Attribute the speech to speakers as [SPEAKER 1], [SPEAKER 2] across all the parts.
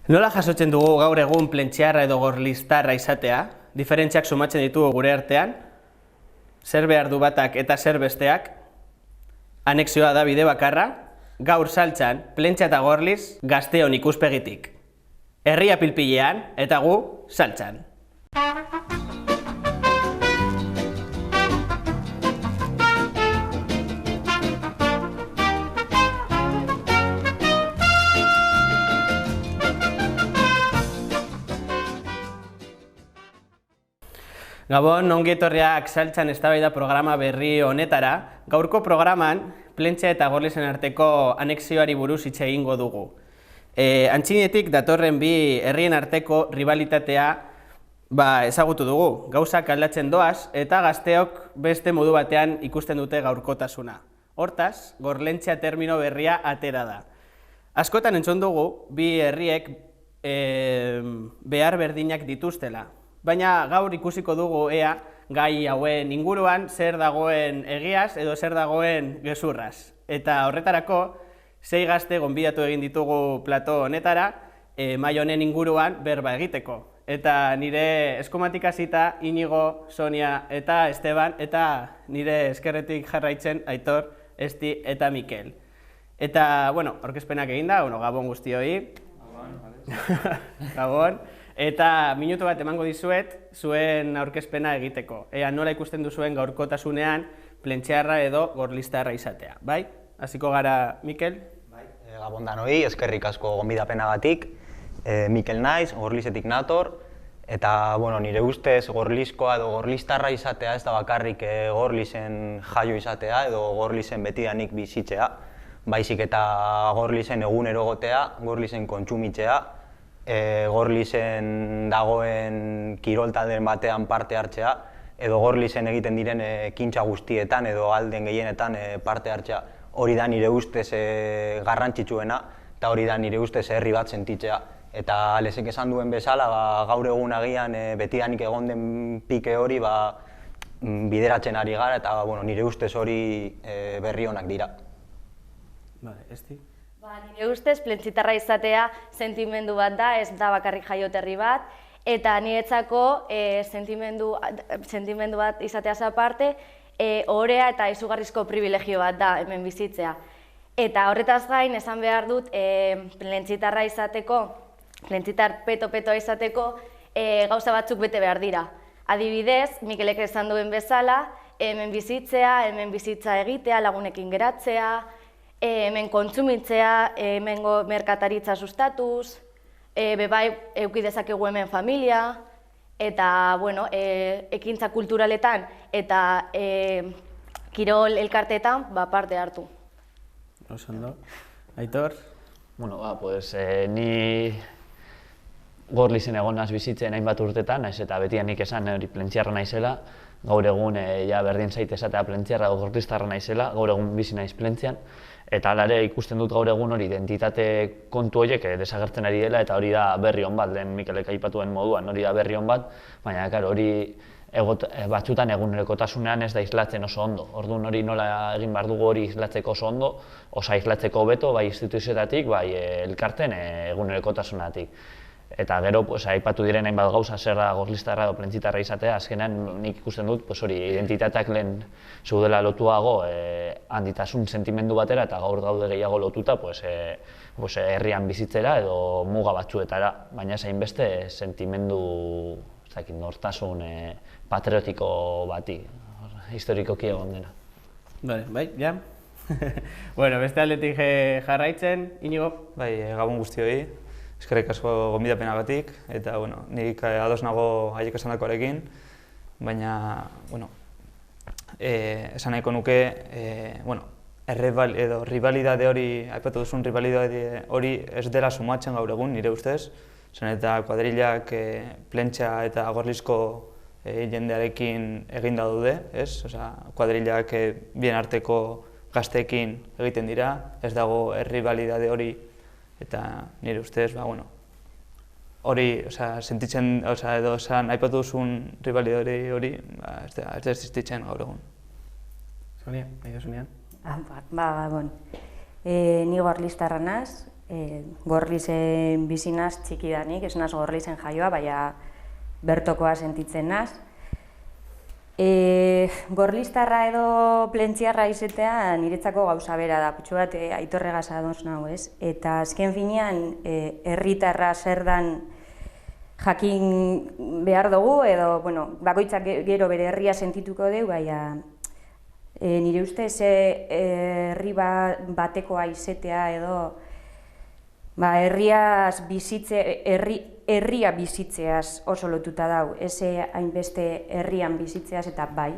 [SPEAKER 1] Nola jasotzen dugu gaur egun plentxiarra edo gorlistarra izatea? Diferentziak sumatzen ditugu gure artean? Zer behar du batak eta zer besteak? Anexioa da bide bakarra? Gaur saltzan, plentxa eta gorliz gazteon ikuspegitik. Herria pilpilean eta gu saltzan. Gabon, ongi etorriak saltzan eztabaida programa berri honetara. Gaurko programan, plentxa eta gorlizen arteko anexioari buruz hitz egingo dugu. Antzinetik datorren bi herrien arteko ribalitatea ezagutu dugu. Gauzak aldatzen doaz eta gazteok beste modu batean ikusten dute gaurkotasuna. Hortaz, gorlentzia termino berria atera da. Askotan entzun dugu, bi herriek behar berdinak dituztela. Baina gaur ikusiko dugu ea gai hauen inguruan zer dagoen egiaz edo zer dagoen gezurraz. Eta horretarako, 6 gazte gonbidatu egin ditugu plato honetara, mahai honen inguruan berba egiteko. Eta nire eskumatik hasita Inigo, Sonia eta Esteban, eta nire eskerretik jarraitzen Aitor, Esti eta Mikel. Eta, bueno, aurkezpenak eginda, gabon guztioi. Gabon. Eta minutu bat emango dizuet, zuen aurkezpena egiteko. Ea nola ikusten duzuen gaurkotasunean plentxiarra edo gorlistarra izatea, bai? Hasiko gara, Mikel?
[SPEAKER 2] Bai, gabon danoi, eskerrik asko gonbidapenagatik. Mikel naiz, gorlizetik nator. Eta, bueno, nire ustez gorlizkoa edo gorlistarra izatea ez da bakarrik gorlizen jaio izatea edo gorlizen betidanik bizitzea. Baizik eta gorlizen egunero egotea, gorlizen kontsumitzea, gorlizen dagoen kiroltaldeen batean parte hartzea, edo gorlizen egiten diren ekintza guztietan edo alden gehienetan parte hartzea. Hori da nire ustez garrantzitsuena, eta hori da nire ustez herri bat sentitzea. Eta Alesek esan duen bezala, gaur egun agian betidanik egon den pike hori bideratzen ari gara, eta nire ustez hori berri onak dira.
[SPEAKER 1] Bale, Esti?
[SPEAKER 3] Nire ustez, plentxitarra izatea sentimendu bat da, ez da bakarrik jaioterri bat, eta niretzako sentimendu bat izateaz aparte, ohorea eta izugarrizko privilegio bat da hemen bizitzea. Eta horretaz gain, esan behar dut, plentxitarra izateko, plentxitar peto-petoa izateko, gauza batzuk bete behar dira. Adibidez, Mikelek esan duen bezala, hemen bizitzea, hemen bizitza egitea, lagunekin geratzea, hemen kontsumitzea, hemen merkataritza sustatuz, bebai eduki dezakegu hemen familia, eta ekintza kulturaletan eta kirol elkarteetan parte hartu.
[SPEAKER 1] Oso ondo. Aitor?
[SPEAKER 4] Ni gorlizen egon naz bizitzen hainbat urtetan, eta betidanik esan hori plentxiarra naizela, gaur egun berdin zait esatea plentxiarra edo gorlistarra naizela, gaur egun bizi naiz plentzian, eta hala ere ikusten dut gaur egun hori identitate kontu horiek desagertzen ari dela, eta hori da berri on bat, lehen Mikelek aipatuen moduan, hori da berri on bat, baina hori batzutan egunerokotasunean ez da islatzen oso ondo. Orduan hori nola egin behar dugu hori islatzeko oso ondo, osa islatzeko hobeto, bai instituzioetatik, bai elkarten egunerokotasunatik. Eta gero, aipatu diren hainbat gauza zer da gorlistarra edo plentxitarra izatea, azkenean nik ikusten dut hori identitateak lehen zeudela lotuago handitasun sentimendu batera eta gaur daude gehiago lotuta herrian bizitzera edo muga batzuetara, baina ez hainbeste sentimendu nortasun patriotiko bati, historikoki egon dena.
[SPEAKER 1] Bai, ja? Beste aldetik jarraitzen, Inigo?
[SPEAKER 5] Bai, gabon guztioi. Eskerrik asko gonbidapenagatik, eta nik ados nago haiek esandakoarekin, baina esan nahiko nuke ribalidade hori, aipatu duzun ribalidade hori ez dela sumatzen gaur egun nire ustez, zen eta kuadrilak plentxa eta gorlizko jendearekin eginda daude, kuadrilak bien arteko gazteekin egiten dira, ez dago ribalidade hori. Eta nire ustez, hori, sentitzen, edo aipatu duzun ribalidade hori, ez da existitzen gaur egun.
[SPEAKER 1] Sonia, nahi da Sonia?
[SPEAKER 6] Ni gorlistarra naz, Gorlizen bizinaz txikidanik, ez naz Gorlizen jaioa, baina bertokoa sentitzen naz. Gorlistarra edo plentziarra izatea niretzako gauza bera da, putxu bat Aitorregaz ados nago, ez? Eta azken finean, herritarra zer dan jakin behar dugu, edo, bueno, bakoitzak gero bere herria sentituko dugu, baina nire ustez herri batekoa izatea edo herria bizitzeaz oso lotuta dau, ez hainbeste herrian bizitzeaz eta bai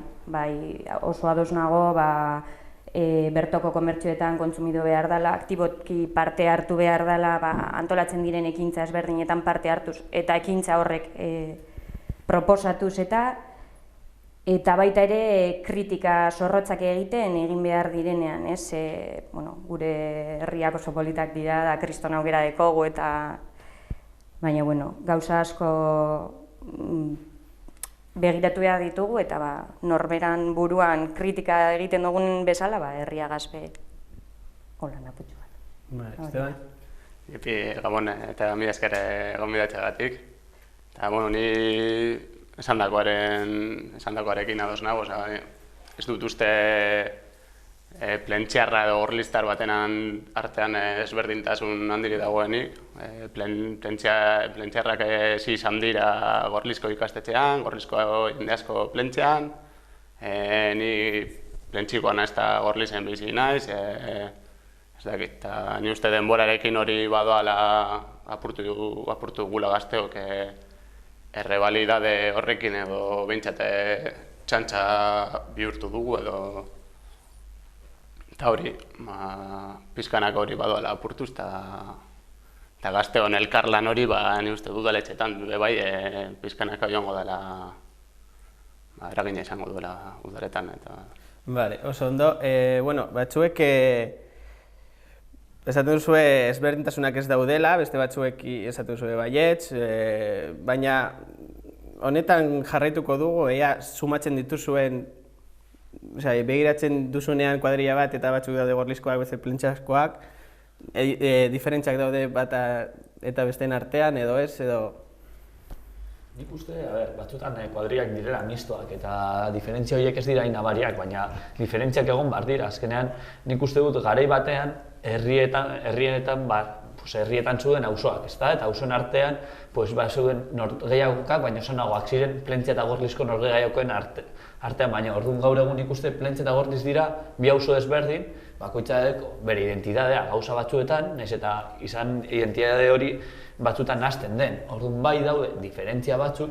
[SPEAKER 6] oso ados nago bertoko komertzioetan kontsumido behar dela, aktiboki parte hartu behar dela, antolatzen diren ekintza ezberdinetan parte hartuz eta ekintza horrek proposatuz eta baita ere kritika zorrotzak egin behar direnean, ez? Gure herriak oso politak dira, da kriston aukera dekogu eta baina, gauza asko begiratu behar ditugu eta norberan buruan kritika egiten dugun bezala, herria gazbe hola naputxu bat.
[SPEAKER 1] Esteban?
[SPEAKER 7] Gabon eta mila esker gonbidatzeagatik. Eta, ni esandakoarekin ados nago, ez dut uste plentziarra edo gorlistar baten artean ezberdintasun handiri dagoenik. Plentziarrak ez izan dira Gorlizko ikastetxean, Gorlizko jende asko plentzian, ni plentzikoa naiz eta Gorlizen bizi naiz, ez dakit, eta ni uste denborarekin hori badoala apurtu gula gazteok errebalidade horrekin edo behintzat txantxa bihurtu dugu edo eta hori, pizkanak hori badoala apurtuz eta gazteon elkarlan hori ni uste udaletxetan bai pizkanaka joango dela eragina izango duela udaretan eta...
[SPEAKER 1] Bale, oso ondo, batzuek esaten duzue ezberdintasunak ez daudela, beste batzuek esaten duzue baietz, baina honetan jarraituko dugu, sumatzen dituzuen, begiratzen duzunean kuadrilla bat eta batzuk daude Gorlizkoak, beste plentsaskoak, diferentziak daude bata eta besteen artean edo ez, edo...
[SPEAKER 4] Nik uste, batzutan kuadrillak direla mistoak eta diferentzia horiek ez dira inabariak, baina diferentziak egon behar dira. Azkenean, nik uste dut garai batean, herrietan zuden auzoak, ezta? Eta auzoen artean, zeuden norgehiagokak, baina oso ziren Plentzia eta Gorlizko norgehiagokoen artean, baina orduan gaur egun ikuste Plentzia eta Gorliz dira bi auzo desberdin, bakoitzak bere identitatea gauza batzuetan, nahiz eta izan identitate hori batzutan hasten den. Orduan bai daude diferentzia batzuk,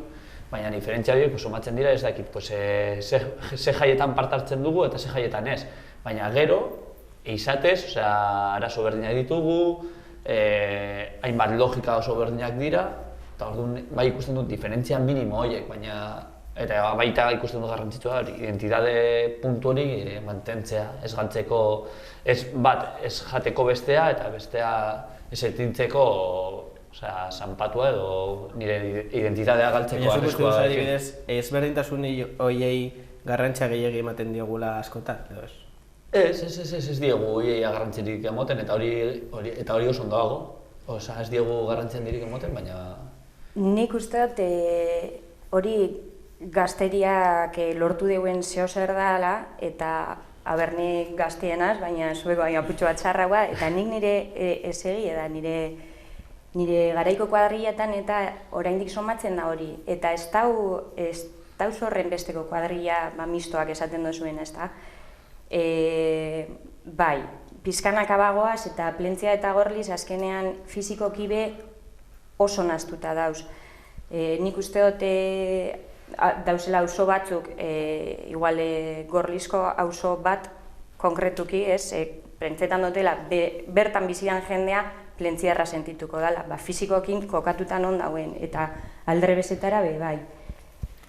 [SPEAKER 4] baina diferentzia horiek somatzen dira ez dakit, ze jaietan parte hartzen dugu eta ze jaietan ez. Baina gero, izatez, arazo berdinak ditugu, hainbat logika oso berdinak dira, eta orduan bai ikusten dut diferentzia minimo horiek, baina eta baita ikusten dut garrantzitsua identitate puntu hori mantentzea, ez galtzeko, ez jateko bestea eta bestea ez etintzeko zanpatua edo nire identitatea galtzeko arriskua.
[SPEAKER 1] Baina adibidez, ezberdintasun horiei garrantzia gehiegi ematen diogula askotan, edo ez?
[SPEAKER 4] Ez diegu horiei garrantzirik emoten eta hori oso ondo dago. Ez diegu garrantzia handirik emoten, baina...
[SPEAKER 6] Nik uste dut hori gazteriak lortu deuen zeo zer dela eta nik gaztienaz, baina zuek baina putxo bat txarragoa eta nik nire esegi eda nire garaiko kuadrilletan eta oraindik somatzen da hori. Eta ez dau zorren besteko kuadrilla mistoak esaten duzuen, ez da? Bai, pizkanaka bagoaz eta Plentzia eta Gorliz azkenean fizikoki be oso naztuta dauz. Nik uste dut dauzela auzo batzuk, igual Gorlizko auzo bat konkretuki, ez? Plentzetan dutela, bertan bizian jendea Plentziarra sentituko dela, fizikokin kokatuta non dauen eta aldrebezetara bai.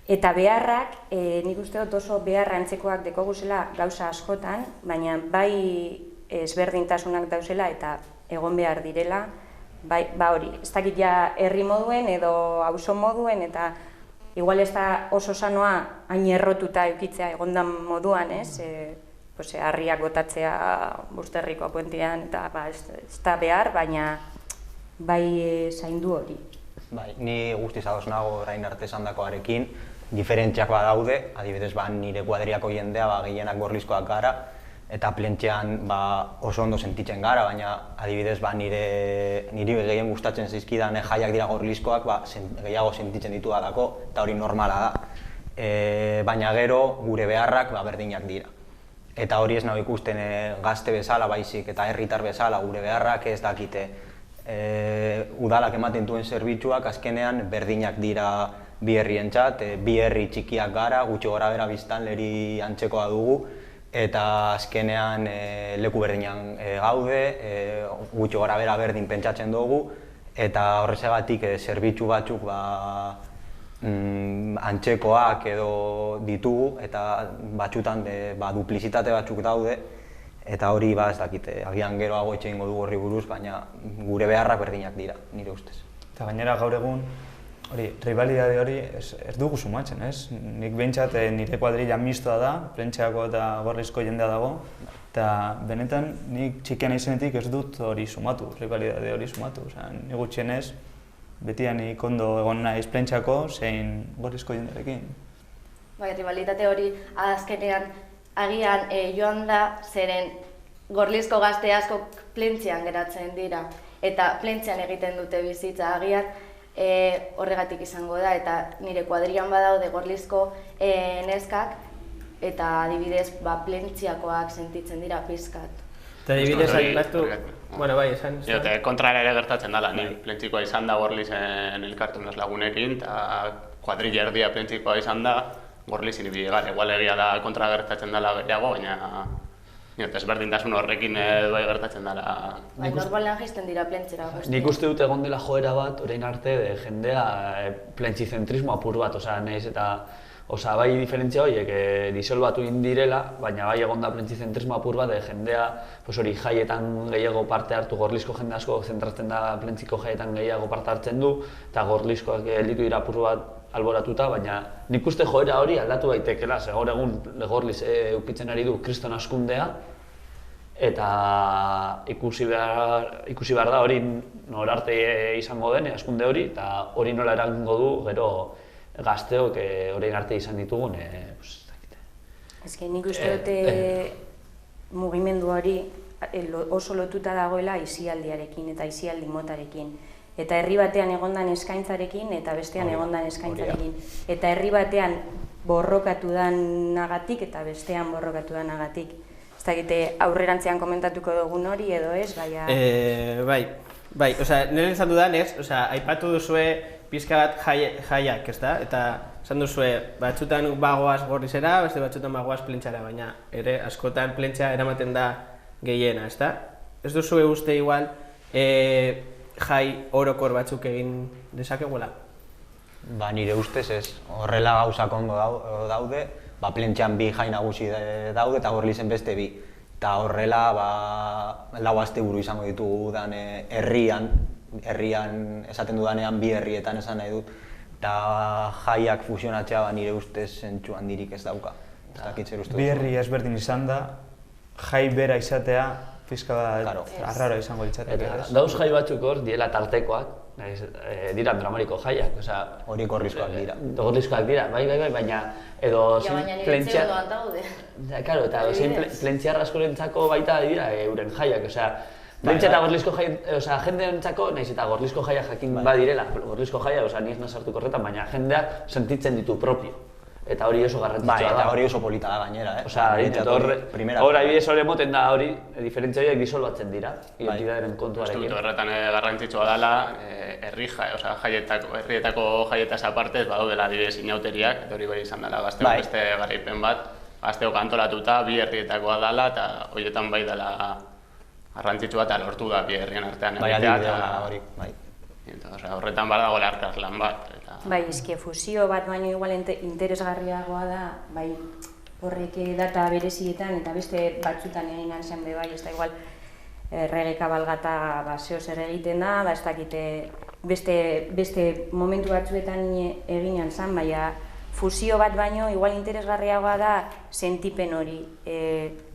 [SPEAKER 6] Eta beharrak, nik uste dut oso beharra antzekoak dekoguzela gauza askotan, baina bai ezberdintasunak dauzela eta egon behar direla, hori, ez dakit ja herri moduen edo auzo moduen eta igual ez da oso sanoa hain errotuta eukitzea egondan moduan, ez? harriak botatzea Busterriko puentean, eta ez da behar, baina bai zaindu hori.
[SPEAKER 2] Bai, ni guztiz ados nago orain arte esandakoarekin, diferentziak badaude, adibidez nire kuadriako jendea gehienak Gorlizkoak gara, eta plentxean oso ondo sentitzen gara, baina adibidez niri gehien gustatzen zaizkidan jaiak dira Gorlizkoak, gehiago sentitzen ditudalako, eta hori normala da. Baina gero gure beharrak berdinak dira. Eta hori ez nago ikusten gazte bezala baizik eta herritar bezala gure beharrak ez dakite. Udalak ematen duen zerbitzuak azkenean berdinak dira bi herrientzat, bi herri txikiak gara, gutxi gora bera biztanleri antzekoa dugu, eta azkenean leku berdinan gaude, gutxi gora bera berdin pentsatzen dugu, eta horrezagatik zerbitzu batzuk antzekoak edo ditugu, eta batzutan duplizitate batzuk daude, eta hori ez dakite, agian geroago etxe ingo dugu horri buruz, baina gure beharrak berdinak dira, nire ustez.
[SPEAKER 5] Eta gainera gaur egun, rivalidade hori ez dugu sumatzen, ez? Nik behintzat nire kuadrilla mistoa da, Plentxeako eta Gorlizko jendea dago, eta benetan nik txikian izenetik ez dut hori sumatu, rivalidade hori sumatu. Ni gutxienez, betianik ondo egon naiz Plentxeako zein Gorlizko jendearekin.
[SPEAKER 3] Bai, rivalitate hori azkenean agian joan da, zeren Gorlizko gazte asko Plentxean geratzen dira, eta Plentxean egiten dute bizitza agian, horregatik izango da, eta nire kuadrilan badaude Gorlizko neskak, eta adibidez Plentxiakoak sentitzen dira pizkat.
[SPEAKER 1] Eta adibidez aipatu, bueno, bai, esan...
[SPEAKER 7] Kontrara ere gertatzen dela, ni Plentxikoa izan da Gorlizen elkartu naz lagunekin, eta kuadrilla erdia Plentxikoa izan da, Gorlizin ibili gara, igual egia da kontra gertatzen dela gehiago, baina ezberdintasun horrekin bai gertatzen dela.
[SPEAKER 3] Bai, normalean jaisten dira Plentxera.
[SPEAKER 4] Nik uste dut egon dela joera bat, orain arte, jendea plentxizentrismo apur bat, nahiz eta bai diferentzia horiek disolbatu indirela, baina bai egon da plentxizentrismo apur bat, jendea jaietan gehiago parte hartu, Gorlizko jende asko zentratzen da Plentxiko jaietan gehiago parte hartzen du, eta Gorlizkoak gelditu dira apur bat alboratuta, baina nik uste joera hori aldatu daitekela, ze gaur egun Gorliz ukitzen ari du kriston askundea, eta ikusi behar da hori norarte izango den askunde hori, eta hori nola eragingo du gero gazteok orain arte izan ditugun,
[SPEAKER 6] Nik uste dute mugimendu hori oso lotuta dagoela aisialdiarekin eta aisialdi motarekin. Eta herri batean egondan eskaintzarekin eta bestean egondan eskaintzarekin. Eta herri batean borrokatu danagatik eta bestean borrokatu danagatik. Ez dakite aurrerantzean komentatuko dugun hori edo ez, baina...
[SPEAKER 1] Bai, nire esan dudan ez, aipatu duzue pizka bat jaiak, ez da? Eta esan duzue, batzutan bagoaz Gorlizera, beste batzutan bagoaz Plentxara, baina ere askotan Plentxa eramaten da gehiena, ez da? Ez duzue uste igual jai orokor batzuk egin dezakegula?
[SPEAKER 2] Nire ustez ez, horrela gauzak ondo daude, Plentxean bi jai nagusi daude eta Gorlizen beste bi. Eta horrela, lau asteburu izango ditugu dan herrian esaten dudanean bi herrietan esan nahi dut, eta jaiak fusionatzea nire ustez zentzu handirik ez dauka.
[SPEAKER 5] Bi herri ezberdin izan da, jai bera izatea pizka bat arraro izango litzateke.
[SPEAKER 4] Dauz jai batzuk hor, diela tartekoak, dira dramariko jaiak,
[SPEAKER 2] hori Gorlizkoak dira.
[SPEAKER 4] Gorlizkoak dira, bai, baina edo
[SPEAKER 3] baina nire txegodoan daude.
[SPEAKER 4] Claro, eta Plentxiar askorentzako baita dira euren jaiak, Plentxa eta Gorlizko jendeentzako, nahiz eta Gorlizko jaiak jakin badirela, Gorlizko jaiak, ni ez nazartuko horretan, baina jendeak sentitzen ditu propio. Eta hori oso garrantzitsua da.
[SPEAKER 2] Eta hori oso polita da gainera,
[SPEAKER 4] hor adibidez hori emoten da hori, diferentzia horiek disolbatzen dira, identitatearen kontuarekin.
[SPEAKER 7] Uste dut horretan garrantzitsua dela, herrietako jaietaz apartez badaudela adibidez inauteriak, eta hori bai izan dela gazteok beste garaipen bat, gazteok antolatuta, bi herrietakoa dela, eta horietan bai dela garrantzitsua eta lortu da bi herrien artean egitea. Horretan badago elkarlan bat.
[SPEAKER 6] Fusio bat baino igual interesgarriagoa da, horrek data berezietan eta beste batzutan egin zen bai, ez da igual errege kabalgata zeo zer egiten da, ez dakite beste momentu batzuetan egin zen, baina fusio bat baino, igual interesgarriagoa da sentipen hori.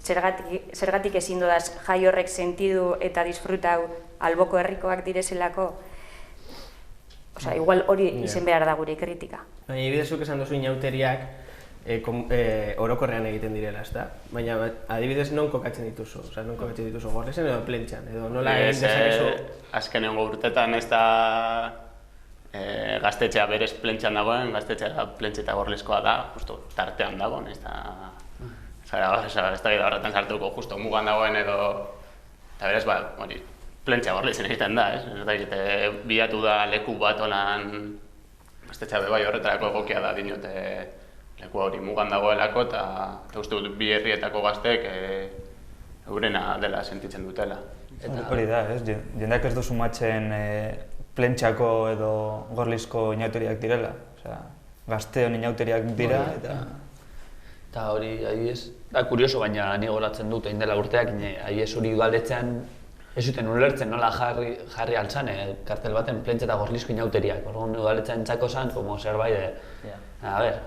[SPEAKER 6] Zergatik ezin dodaz jai horrek sentidu eta disfrutau alboko herrikoak direzelako. Osa, igual hori izen behar da gure kritika.
[SPEAKER 1] Baina, ebidezuk esan duzu inauteriak orokorrean egiten direla, ezta? Baina, adibidez, non kokatzen dituzu? Osa, non kokatzen dituzu Gorlizen edo plentxan? Edo nola egin dezakezu?
[SPEAKER 7] Azkenengo urtetan ez da gaztetxea berez plentxan dagoen, gaztetxea plentxe eta Gorlizkoa da, justo tartean dagoen, ez da... Ez da horretan sartuko, justo mugan dagoen edo... Eta berez, hori, plentxea Gorlizen egiten da, ez? Ez da, bilatu da leku bat holan... Gaztetxea bebai horretarako egokia da dinote leku hori mugan dagoelako eta uste dut bi herrietako gaztek eurena dela sentitzen dutela.
[SPEAKER 5] Hori da, ez? Jendeak ez du sumatzen plentxako edo Gorlizko inauteriak direla. Gazteon inauteriak dira eta...
[SPEAKER 4] Eta hori, adibidez, da kurioso, baina ni goratzen dut egin dela urteak, adibidez hori udaletxean ez zuten ulertzen nola jarri altzan, kartel baten plentxe eta Gorlizko inauteriak. Orduan udaletxean txako zen, como zerbait de... A ber,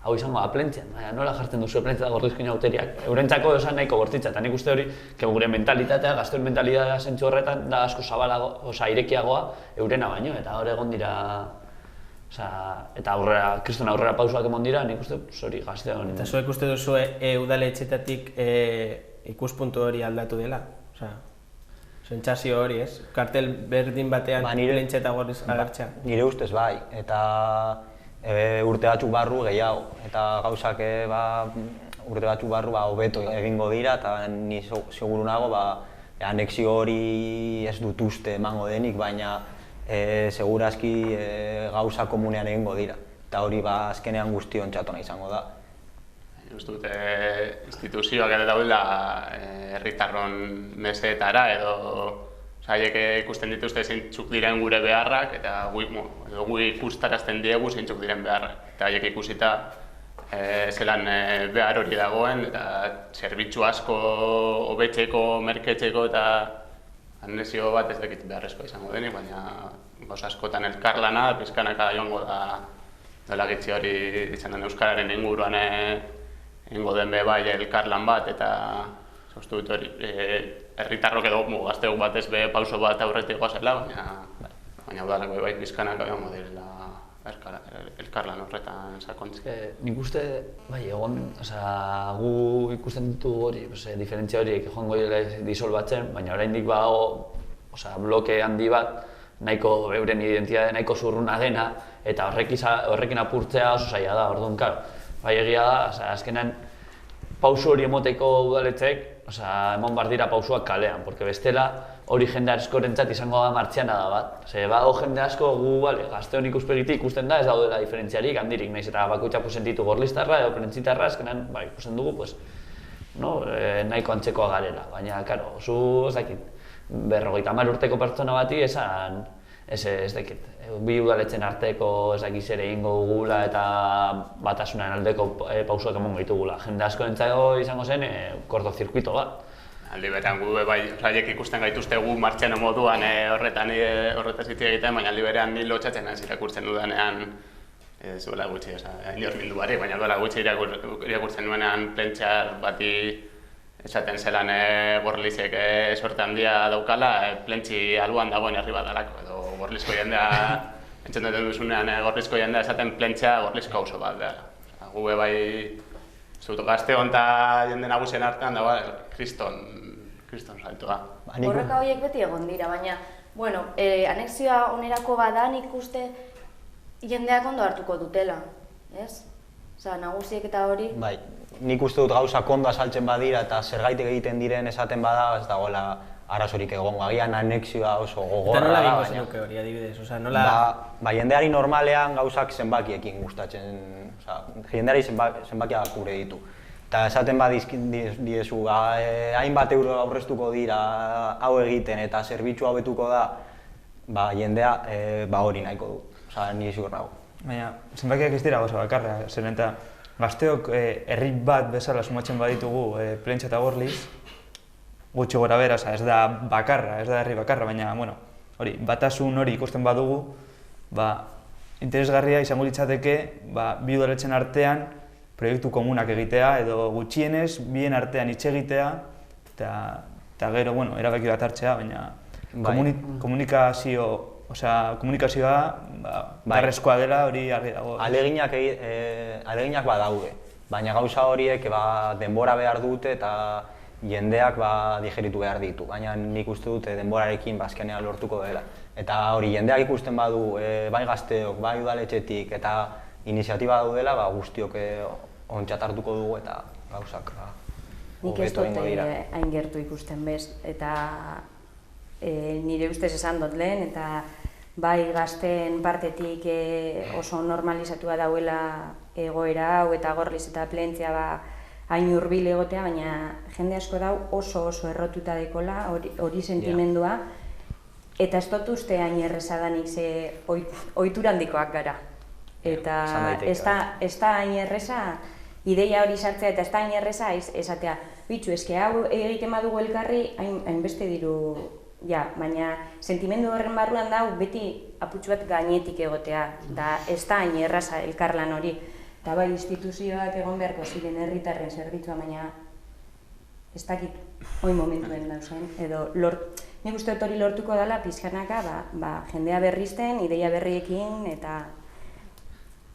[SPEAKER 4] hau izango da plentxean, nola jartzen duzu plentxe eta Gorlizko inauteriak. Eurentzako esan nahiko bortitza, eta nik uste hori, gure mentalitatea, gazteon mentalitatea zentzu horretan, da asko zabalago, irekiagoa eurena baino, eta hor egon dira... Eta kriston aurrera pausoak emon dira, nik uste hori gazteon...
[SPEAKER 1] Eta zuek uste duzu udaletxetatik ikuspuntu hori aldatu dela? Sentsazio hori, ez? Kartel berdin batean plentxe eta Gorliz agertzea?
[SPEAKER 2] Nire ustez bai, eta urte batzuk barru gehiago. Eta gauzak urte batzuk barru hobeto egingo dira, eta ni seguru nago anexio hori ez dut uste emango denik, baina segurazki gauza komunean egingo dira. Eta hori azkenean guztion txatona izango da.
[SPEAKER 7] Uste dut, instituzioak ere daudela herritarron meseetara edo haiek ikusten dituzte zeintzuk diren gure beharrak eta gu ikustarazten diegu zeintzuk diren beharrak. Eta haiek ikusita zelan behar hori dagoen eta zerbitzu asko hobetzeko, merketzeko eta anexio bat ez dakit beharrezkoa izango denik, baina askotan elkarlana, pizkanaka joango da dola gitzi hori izan den Euskararen inguruan egingo den bai elkarlan bat eta uste dut hori herritarrok edo gazteok batez be pauso bat aurretik goazela, baina udalako bai pizkanaka joango direla elkarlan horretan sakontzen.
[SPEAKER 4] Nik uste, bai, egon, gu ikusten ditugu hori, diferentzia horiek joango disolbatzen, baina oraindik badago bloke handi bat, nahiko euren identitate nahiko zurruna dena, eta horrekin apurtzea oso zaila da, orduan, bai egia da, azkenean pauso hori emoteko udaletzek, emon bar dira pausoak kalean, porque bestela hori jende askorentzat izango da martxiana da bat. Badago jende asko gu gazteon ikuspegitik ikusten da, ez daudela diferentziarik handirik, nahiz eta bakoitza sentitu Gorliztarra edo plentzitarra, azkenean ikusten dugu nahiko antzekoa garela. Baina, karo, zu ez dakit, 50 urteko pertsona bati esan, ez dakit, bi udaletzen arteko ez dakit zer egingo dugula eta batasunaren aldeko pausoak emongo ditugula. Jende askorentzako izango zen kortozirkuito bat.
[SPEAKER 7] Aldi berean gu haiek ikusten gaituzte gu martxan moduan horretaz hitz egiten, baina aldi berean ni lotxatzen ez irakurtzen dudanean zuela gutxi, inor bildu barik, baina duela gutxi irakurtzen duenean plentxar bati esaten zelan Gorlizek sorte handia daukala, plentxi alboan dagoen herri bat dalako, edo Gorlizko jendea, entzuten duzunean Gorlizko jendea esaten plentxa Gorlizko auzo bat dela. Gu bai gazteon eta jende nagusien artean dago kriston saltoa.
[SPEAKER 3] Horreka horiek beti egon dira, baina, anexioa onerako badan ikuste jendeak ondo hartuko dutela, ez? Nagusiek eta hori...
[SPEAKER 2] Bai, nik uste dut gauzak ondo azaltzen badira eta zergaitik egiten diren esaten bada, ez dagoela arazorik egongo. Agian anexioa oso gogorra da, baina... Eta
[SPEAKER 1] nola egingo zenuke hori, adibidez?
[SPEAKER 2] Jendeari normalean gauzak zenbakiekin gustatzen, jendeari zenbakiak gure ditu. Eta esaten badiezu, hainbat euro aurreztuko dira hau egiten eta zerbitzu hau betuko da, jendea hori nahiko du, nire zigur nago.
[SPEAKER 5] Baina, zenbakiak ez dira gauza bakarra, zeren eta gazteok herri bat bezala sumatzen baditugu plentxa eta Gorliz, gutxi gora bera, ez da bakarra, ez da herri bakarra, baina, hori, batasun hori ikusten badugu, interesgarria izango litzateke bi udaletxeen artean proiektu komunak egitea edo gutxienez bien artean hitz egitea eta gero, erabaki bat hartzea, baina komunikazioa beharrezkoa dela hori argi dago.
[SPEAKER 2] Aleginak badaude, baina gauza horiek denbora behar dute eta jendeak digeritu behar ditu, baina nik uste dute denborarekin azkenean lortuko dela. Eta hori jendeak ikusten badu, bai gazteok, bai udaletxetik eta iniziatiba daudela, guztiok ontzat hartuko dugu eta gauzak
[SPEAKER 6] nik ez dut hain gertu ikusten bez, eta nire ustez esan dut lehen, eta bai gazteen partetik oso normalizatua dauela egoera hau eta Gorliz eta Plentzia hain hurbil egotea, baina jende asko dau oso errotuta dekola hori sentimendua, eta ez dut uste hain errezadanik ze ohitura handikoak gara. Eta ez da hain erreza ideia hori sartzea eta ez da hain erreza esatea, bitxu, eske hau egiten badugu elkarri hainbeste diru, baina sentimendu horren barruan dau beti aputxu bat gainetik egotea, eta ez da hain erraza elkarlan hori. Eta bai, instituzioak egon beharko ziren herritarren zerbitzua, baina ez dakit hoi momentuen dauzen, edo nik uste dut hori lortuko dela pizkanaka jendea berrizten, ideia berriekin, eta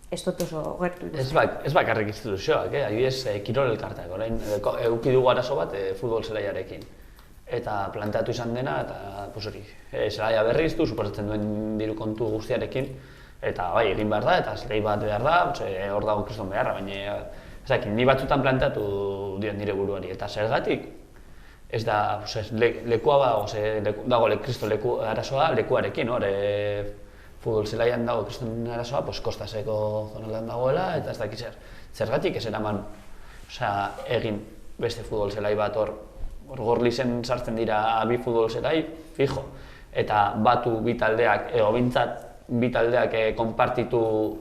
[SPEAKER 6] ez dut oso gertu.
[SPEAKER 4] Ez bakarrik instituzioak, adibidez kirol elkarteak, orain eduki dugu arazo bat futbol zelaiarekin. Eta planteatu izan dena, eta zelaia berriztu, suposatzen duen diru kontu guztiarekin, eta bai, egin behar da, eta zelai bat behar da, hor dago kriston beharra, baina ni batzutan planteatu dion nire buruari, eta zergatik ez da, lekua dago kriston arazoa lekuarekin, futbol zelaian dago kriston arazoa, kostaseko zonaldean dagoela, eta ez dakit zergatik ez eraman egin beste futbol zelai bat hor Gorlizen sartzen dira bi futbol zelai, fijo, eta batu bi taldeak, edo bintzat bi taldeak konpartitu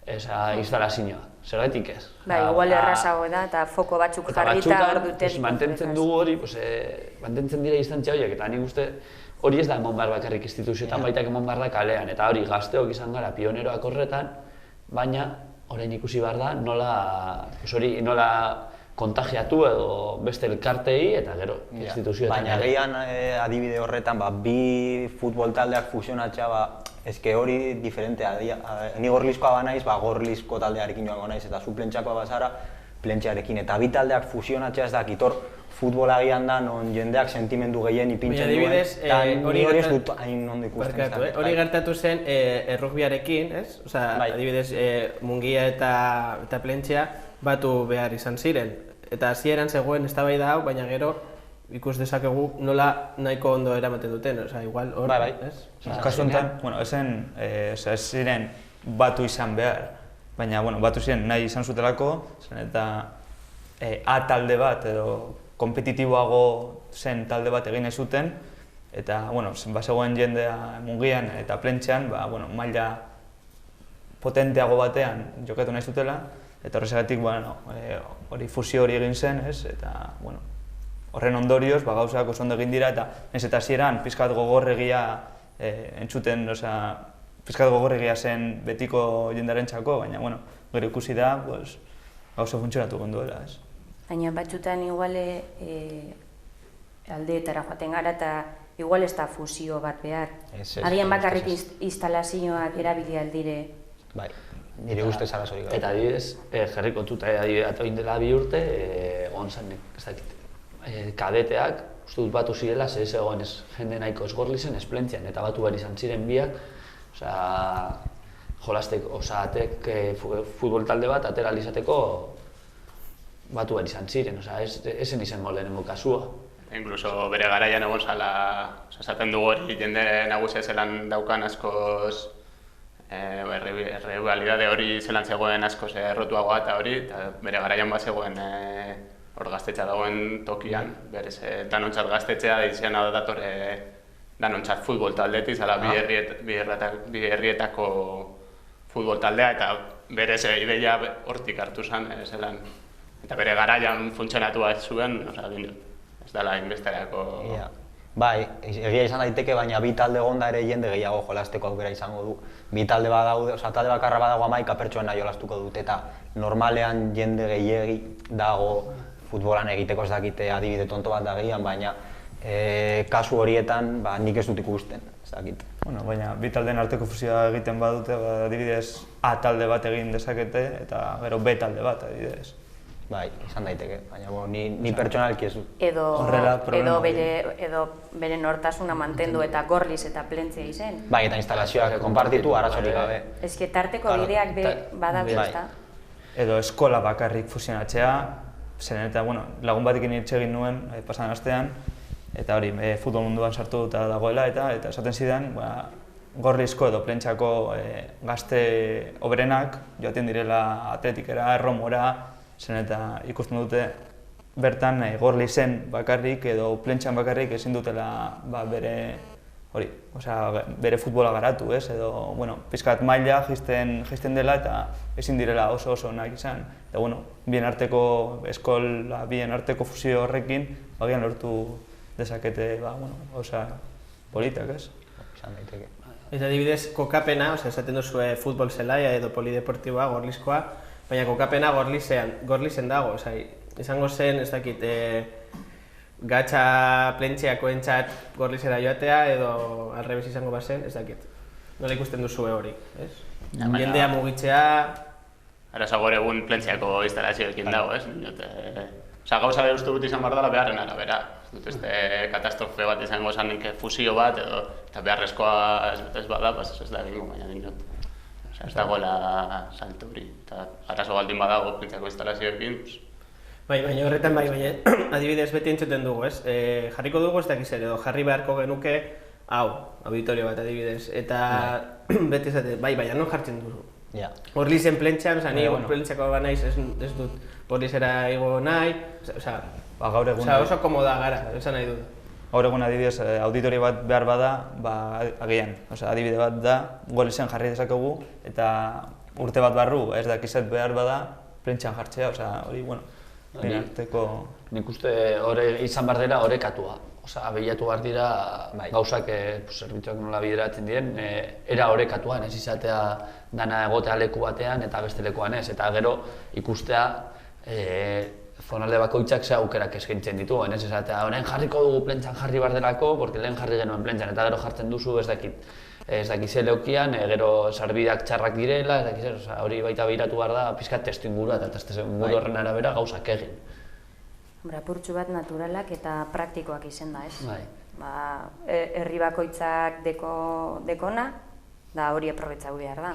[SPEAKER 4] instalazioa, zergatik ez?
[SPEAKER 6] Igual errazago da, eta foko batzuk jarrita hor duten.
[SPEAKER 4] Mantentzen dugu hori, mantentzen dira distantzia horiek, eta nik uste hori ez da emon behar bakarrik instituzioetan, baita emon behar da kalean, eta hori gazteok izan gara pioneroak horretan, baina orain ikusi behar da nola kontagiatu edo beste elkartei eta gero instituzioetan.
[SPEAKER 2] Baina gehian adibide horretan, bi futbol taldeak fusionatzea, eske hori diferentea. Ni Gorlizkoa banaiz, Gorlizko taldearekin joango naiz, eta zu Plentzikoa bazara, Plentzia-arekin. Eta bi taldeak fusionatzea ez dakit hor futbola agian da, non jendeak sentimendu gehien ipintzen duen, eta ni hori ez dut hain ondo ikusten.
[SPEAKER 1] Hori gertatu zen errugbiarekin, ez? Adibidez, Mungia eta Plentzia batu behar izan ziren. Eta hasieran zegoen eztabaida hau, baina gero ikus dezakegu nola nahiko ondo eramaten duten, igual hor, ez?
[SPEAKER 5] Kasu honetan, ez ziren batu izan behar, baina batu ziren nahi izan zutelako, eta A talde bat edo kompetitiboago zen talde bat egin nahi zuten, eta bazegoen jendea Mungian eta Plentzian, maila potenteago batean jokatu nahi zutela, eta horrezagatik hori fusio hori egin zen, eta horren ondorioz gauzak oso ondo egin dira, eta ez eta hasieran pixkat gogorregia entzuten, pixkat gogorregia zen betiko jendarentzako, baina gero ikusi da gauza funtzionatu gonduela.
[SPEAKER 6] Baina batzutan igual aldeetara joaten gara eta igual ez da fusio bat behar. Agian bakarrik instalazioak erabili aldire.
[SPEAKER 2] Bai, nire ustez arazorik.
[SPEAKER 4] Eta adibidez, jarriko tuta atoin dela 2 urte, egon zen, ez dakit, kadeteak, uste dut batu zirela, ez egon ez jende nahiko ez Gorlizen, ez Plentzian, eta batu behar izan ziren biak, jolastek, osatek futbol talde bat atera izateko batu behar izan ziren, esen izan molenengo kasua.
[SPEAKER 7] Inkluso bere garaian egon zala, esaten dugu hori jende nagusia zelan daukan askoz errealidade hori zelan zegoen askoz errotuagoa eta hori, eta bere garaian bat zegoen hor gaztetxea dagoen tokian, berez danontzat gaztetxea izan hau dator danontzat futbol taldetik, zala bi herrietako futbol taldea, eta berez ideia hortik hartu zen, zelan. Eta bere garaian funtzionatu bat zuen, ez dela inbesterako...
[SPEAKER 2] Bai, egia izan daiteke, baina bi talde egonda ere jende gehiago jolasteko aukera izango du. Bi talde badaude, talde bakarra badago 11 pertsona jolastuko dute eta normalean jende gehiegi dago futbolan egiteko ez dakite adibide tonto bat da gehian, baina kasu horietan nik ez dut ikusten, ez dakit.
[SPEAKER 5] Bueno, baina bi taldeen arteko fusioa egiten badute, adibidez A talde bat egin dezakete eta gero B talde bat, adibidez.
[SPEAKER 2] Bai, izan daiteke, baina ni pertsonalki ez dut.
[SPEAKER 6] Edo bere nortasuna mantendu eta Gorliz eta Plentzia izen.
[SPEAKER 2] Bai, eta instalazioak konpartitu arazorik gabe.
[SPEAKER 6] Eske tarteko bideak badabe, ezta?
[SPEAKER 5] Edo eskola bakarrik fusionatzea, zeren eta lagun batekin hitz egin nuen pasan astean, eta hori futbol munduan sartu dagoela eta esaten zidan, Gorlizko edo Plentziako gazte hoberenak joaten direla Atletikera, Erromora, zen eta ikusten dute bertan Gorlizen bakarrik edo Plentzian bakarrik ezin dutela bere futbola garatu, edo pizkat maila jaisten dela eta ezin direla oso onak izan. Eta bien arteko eskola, bien arteko fusio horrekin bagian lortu dezakete politak, ez?
[SPEAKER 2] Izan daiteke.
[SPEAKER 1] Eta adibidez, kokapena, esaten duzue futbol zelaia edo polideportiboa, Gorlizkoa, baina kokapena Gorlizen dago, izango zen, ez dakit, gatxa Plentziakoentzat Gorlizera joatea edo alrebez izango bazen, ez dakit. Nola ikusten duzue hori, ez? Jendea mugitzea...
[SPEAKER 7] Arazo gaur egun Plentziako instalazioekin dago, ez? Gauza behar uste dut izan behar dela beharren arabera. Ez dut katastrofe bat izango zanik fusio bat eta beharrezkoa ez bada, ez da egingo, baina dinot. Ez dagoela salto hori. Eta arazo baldin badago Plentziako instalazioekin.
[SPEAKER 1] Baina horretan baina adibidez beti entzuten dugu, ez? Jarriko dugu ez dakiz ere, edo jarri beharko genuke auditorio bat adibidez. Eta beti esaten, baina non jartzen duzu? Gorlizen Plentzian, ni Plentziako naiz ez dut Gorlizera igo nahi, oso komoda gara, esan nahi dut.
[SPEAKER 5] Gaur egun adibidez auditorio bat behar bada, agian, adibide bat da, Gorlizen jarri dezakegu eta urte bat barru ez dakizet behar bada Plentzian jartzea, hori,
[SPEAKER 4] nik uste izan behar dela orekatua. Bilatu behar dira gauzak zerbitzuak nola bideratzen diren, era orekatuan, ez izatea dana egotea leku batean eta beste lekuan ez, eta gero ikustea zonalde bakoitzak ze aukerak eskaintzen dituen, ez esatea orain jarriko dugu Plentzian jarri behar delako, porque lehen jarri genuen Plentzian, eta gero jartzen duzu ez dakit ze leokian, gero sarbideak txarrak direla, ez dakit hori baita behiratu behar da pixkat testu ingurua eta testu inguru horren arabera gauzak egin.
[SPEAKER 6] Apurtxu bat naturalak eta praktikoak izen da, ez? Herri bakoitzak dekona, da hori aprobetxau behar da.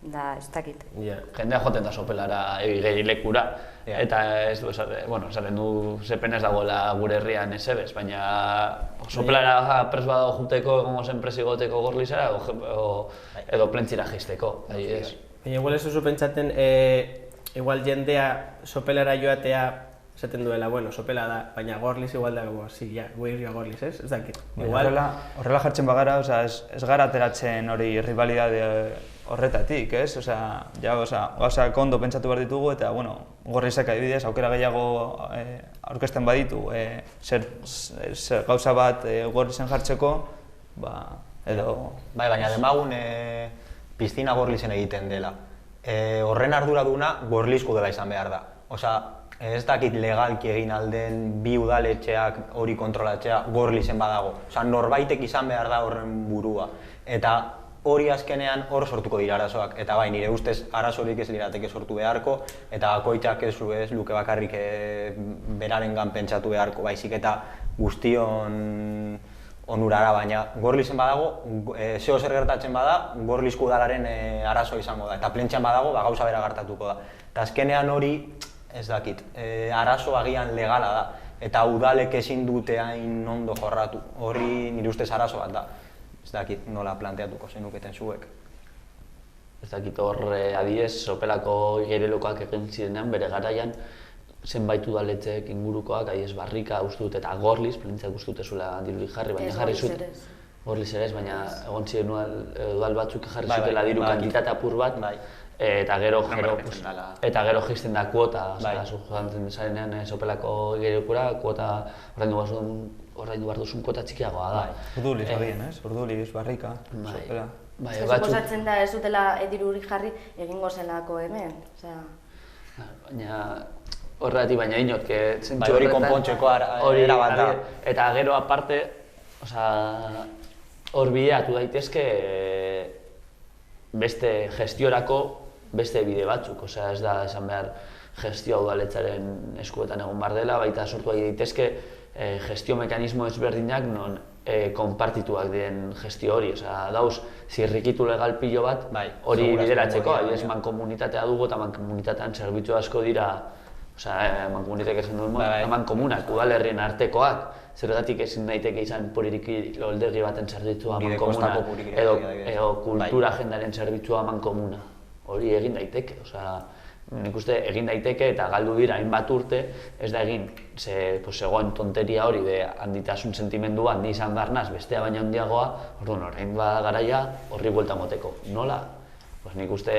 [SPEAKER 6] Da, ez dakit.
[SPEAKER 4] Jendea joaten da sopelara gerilekura, eta ez du, esaten du zepena ez dagoela gure herrian ez ebez, baina sopelara pres badago juteko, egongo zen presi goteko Gorlizera, edo Plentzira jisteko.
[SPEAKER 1] Baina igual ez duzu pentsaten, igual jendea sopelara joatea esaten duela, sopela da, baina Gorliz igual dago, guirria Gorliz, ez? Ez dakit.
[SPEAKER 5] Horrela jartzen bagara, ez gara ateratzen hori rivalidade horretatik, ez? Gauzak ondo pentsatu behar ditugu eta, Gorlizak adibidez, aukera gehiago aurkezten baditu, gauza bat Gorlizen jartzeko, edo...
[SPEAKER 2] Baina demagun piztina Gorlizen egiten dela. Horren arduraduna Gorlizko dela izan behar da. Ez dakit legalki egin alden bi udaletxeak hori kontrolatzea Gorlizen badago. Norbaitek izan behar da horren burua. Eta hori azkenean hor sortuko dira arazoak. Eta nire ustez arazorik ez lirateke sortu beharko, eta bakoitzak ez luke bakarrik berarengan pentsatu beharko, baizik eta guztion onurara, baina Gorlizen badago, zeo zer gertatzen bada, Gorlizko udalaren arazo izango da. Eta Plentzian badago, gauza bera gertatuko da. Eta azkenean hori, ez dakit, arazo agian legala da, eta udalek ezin dute hain ondo jorratu. Hori nire ustez arazo bat da. Ez dakit nola planteatuko zenuketen zuek.
[SPEAKER 4] Ez dakit hor adibidez, sopelako igerelokoak egin zirenean bere garaian zenbait udaletxeek ingurukoak, adibidez Barrika uste dut eta Gorliz, Plentziak uste dut zuela dirurik jarri, baina jarri zuten. Gorliz ere ez, baina egon ziren udal batzuk jarri zutela diru kantitate apur bat, eta gero
[SPEAKER 7] Berditzen dela.
[SPEAKER 4] eta gero jisten da kuota, zu joaten zarenean sopelako igerilekura, kuota ordaindu behar duzun kuota txikiagoa da.
[SPEAKER 5] Urduliz agien, ez? Urduliz, barrika, sopela.
[SPEAKER 3] Suposatzen da ez dutela dirurik jarri egingo zelako hemen, osea...
[SPEAKER 4] Baina horregatik baina inot,
[SPEAKER 2] Bai, hori konpontzeko era bat da.
[SPEAKER 4] Eta gero aparte, hor bideatu daitezke beste gestiorako beste bide batzuk, ez da esan behar gestioa udaletxaren eskuetan egon behar dela, baita sortu daitezke gestio mekanismo ezberdinak non konpartituak diren gestio hori, dauz zirrikitu legal pilo bat hori bideratzeko, adibidez mankomunitatea dugu eta mankomunitatean zerbitzu asko dira, mankomunitateak esan duen mankomunak, udalerrien artekoak, zergatik ezin daiteke izan politiki loldegi baten zerbitzua mankomuna edo kultura agendaren zerbitzua mankomuna, hori egin daiteke, nik uste egin daiteke eta galdu dira hainbat urte, ez da egin, zegoen tonteria hori de handitasun sentimendua handi izan behar naz, bestea baina handiagoa, orduan orain bada garaia horri buelta moteko. Nola? Nik uste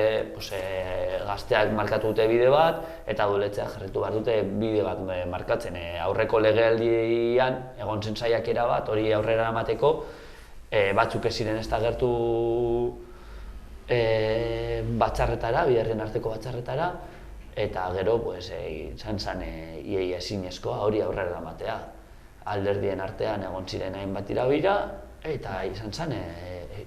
[SPEAKER 4] gazteak markatu dute bide bat eta adoletxeak jarretu behar dute bide bat markatzen. Aurreko legealdian egon zen saiakera bat hori aurrera emateko, batzuk ez ziren ez da gertu batzarretara, biderrien arteko batzarretara, eta gero izan zen iaia ezinezkoa hori aurrera ematea. Alderdien artean egon ziren hainbat irabira, eta izan zen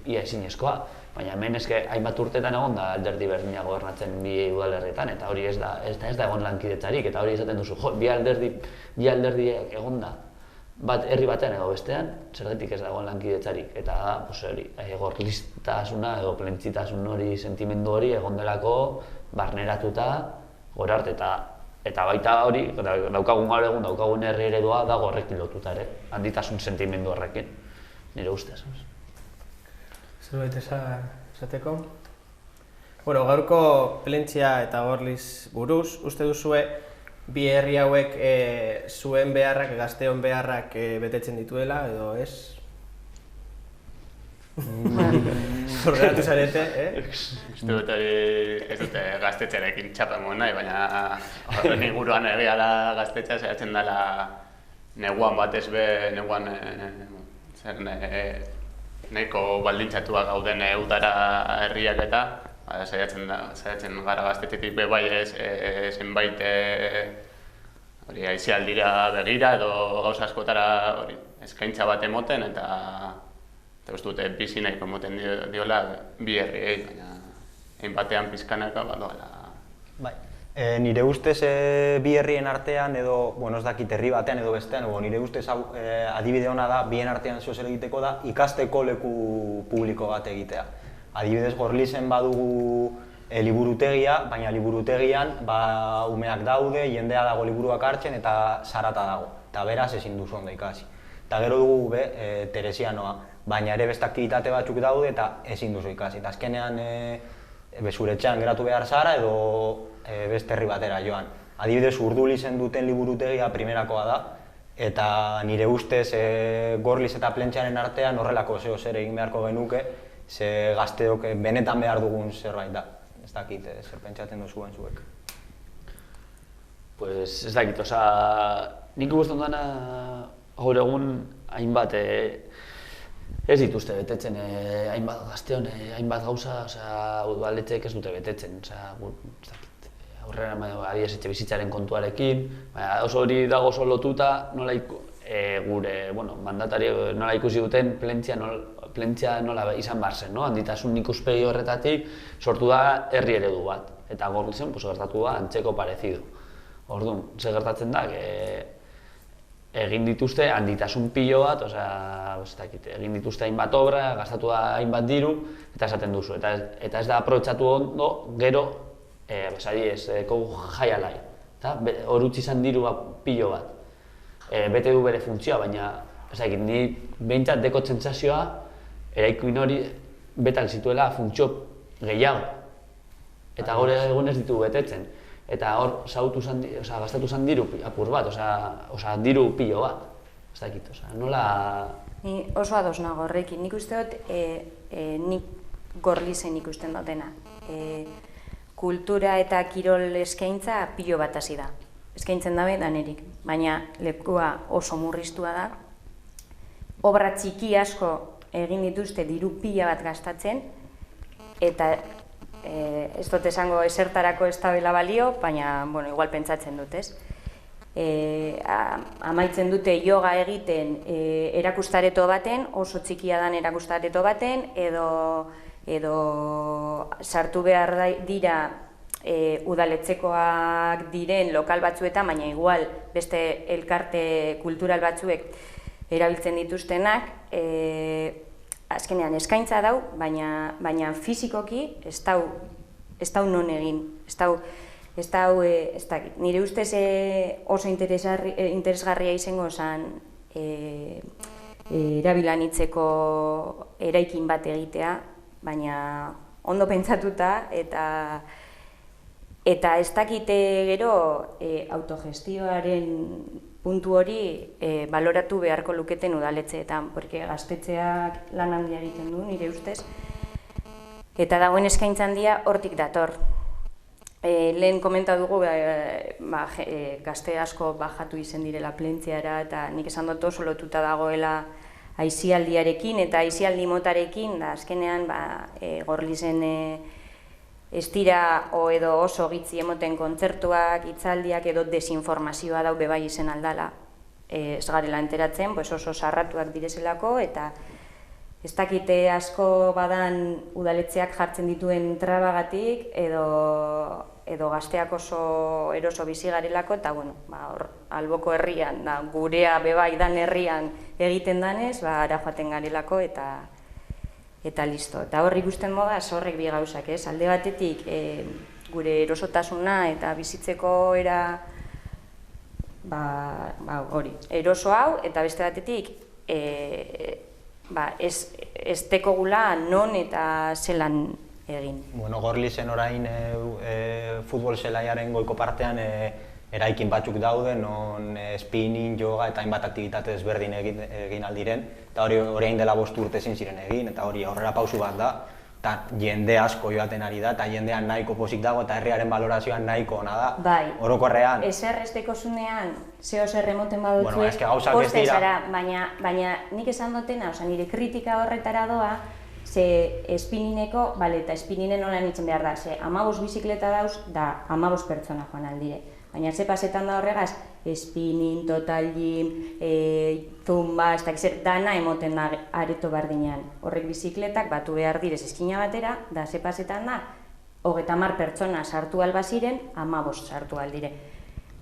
[SPEAKER 4] ia ezinezkoa. Baina hemen hainbat urtetan egon da alderdi berdina gobernatzen bi udalerrietan, eta hori ez da egon lankidetzarik, eta hori esaten duzu, bi alderdi egon da, bat herri batean edo bestean, zergatik ez da egon lankidetzarik, eta hori, gorlistasuna edo plentzitasun hori, sentimendu hori egon delako barneratuta gora arte, eta baita hori, daukagun gaur egun, daukagun herri eredua dago horrekin lotuta ere, handitasun sentimendu horrekin, nire ustez.
[SPEAKER 1] Zerbait esateko? Gaurko Plentzia eta Gorliz buruz, uste duzue bi herri hauek zuen beharrak, gazteon beharrak betetzen dituela, edo ez? Zorgeratu zarete,
[SPEAKER 7] Uste dut ez dute gaztetxearekin txapengo nahi, baina horren inguruan egia da gaztetxea zehatzen dela neguan batez be, neguan nahiko baldintzatuak gauden udara herriak eta saiatzen gara gaztetxetik be bai zenbait aisialdira begira edo gauza askotara eskaintza bat emoten eta uste dute bizi nahiko emoten diola bi herriei, baina hainbatean pizkanaka badoala.
[SPEAKER 2] Nire ustez bi herrien artean edo, ez dakit herri batean edo bestean, nire ustez adibide hona da, bien artean zer egiteko da, ikasteko leku publiko bat egitea. Adibidez Gorlizen badugu liburutegia, baina liburutegian umeak daude, jendea dago liburuak hartzen eta zarata dago, eta beraz ezin duzu ondo ikasi. Eta gero dugu Teresianoa, baina ere beste aktibitate batzuk daude eta ezin duzu ikasi. Eta azkenean zure etxean geratu behar zara edo beste herri batera joan. Adibidez, Urdulizen duten liburutegia primerakoa da, eta nire ustez Gorliz eta Plentziaren artean horrelako zer egin beharko genuke, ze gazteok benetan behar dugun zerbait da. Ez dakit, zer pentsatzen duzuen zuek.
[SPEAKER 4] Pues ez dakit, nik ikusten dena gaur egun hainbat ez dituzte betetzen hainbat gazteon, hainbat gauza, udaletxeek ez dute betetzen. Aurrera adibidez etxe bizitzaren kontuarekin, oso hori dago oso lotuta, nola gure mandatari nola ikusi duten Plentzia nola izan behar zen, handitasun ikuspegi horretatik sortu da herri eredu bat, eta Gorlizen gertatu da antzeko parezido. Orduan, zer gertatzen da, egin dituzte handitasun pilo bat, egin dituzte hainbat obra, gastatu da hainbat diru, eta esaten duzu. Eta ez da aprobetxatu ondo, gero, jai alai. Hor utzi izan diru pilo bat. Bete du bere funtzioa, baina ni behintzat deko sentsazioa eraikuin hori betal zituela funtzio gehiago. Eta gaur egun ez ditu betetzen. Eta hor gastatu zen diru apur bat, diru pilo bat. Ez dakit, nola...
[SPEAKER 6] Ni oso ados nago horrekin, nik uste dut nik Gorlizen ikusten dutena. kultura eta kirol eskaintza pilo bat hasi da. Eskaintzen dabe danerik, baina lekua oso murriztua da. Obra txiki asko egin dituzte diru pila bat gastatzen, eta ez dut esango esertarako ez dabela balio, baina, bueno, igual pentsatzen dut, ez? Amaitzen dute yoga egiten erakustareto baten, oso txikia dan erakustareto baten, edo sartu behar dira udaletxekoak diren lokal batzuetan, baina igual beste elkarte kultural batzuek erabiltzen dituztenak, azkenean eskaintza dau, baina fizikoki ez dau non egin, nire ustez oso interesgarria izango zen erabilanitzeko eraikin bat egitea, baina ondo pentsatuta eta ez dakite gero autogestioaren puntu hori baloratu beharko luketen udaletxeetan, porque gaztetxeak lan handia egiten du, nire ustez, eta dagoen eskaintza handia hortik dator. Lehen komenta dugu gazte asko bajatu izen direla plentziara, eta nik esan dut oso lotuta dagoela aisialdiarekin eta aisialdi motarekin, da azkenean Gorlizen ez dira edo oso gitzi emoten kontzertuak, hitzaldiak edo desinformazioa dau bebai izen aldala. Ez garela enteratzen, oso sarratuak direzelako, eta ez dakite asko badan udaletxeak jartzen dituen trabagatik edo gazteak oso eroso bizi garelako, eta alboko herrian, gurea bebai dan herrian egiten danez, ara joaten garelako eta listo. Eta horri ikusten modaz horrek bi gauzak, ez? Alde batetik gure erosotasuna eta bizitzeko hori, eroso hau, eta beste batetik ez tekogula non eta zelan egin.
[SPEAKER 2] Bueno, Gorlizen orain futbol zelaiaren goiko partean eraikin batzuk daude, non spinning, yoga eta hainbat aktibitate ezberdin egin aldiren, eta hori orain dela 5 urte ezin ziren egin, eta hori aurrera pausu bat da, eta jende asko joaten ari da, eta jendean nahiko pozik dago, eta herriaren balorazioan nahiko ona da.
[SPEAKER 6] Bai,
[SPEAKER 2] orokorrean.
[SPEAKER 6] Ezer ez dekozunean, zeo zer remoten badutzuek,
[SPEAKER 2] poste
[SPEAKER 6] zara, baina nik esan dutena, nire kritika horretara doa, ze spinnineko, eta spinninen nola nintzen behar da, ze 15 bizikleta dauz, da 15 pertsona joan aldire. Baina ze pasetan da horregaz, spinning, total gym, zumba, ez dakizer, dana emoten da areto berdinean. Horrek bizikletak batu behar direz eskina batera, da ze pasetan da, 30 pertsona sartu albaziren, 15 sartu aldire.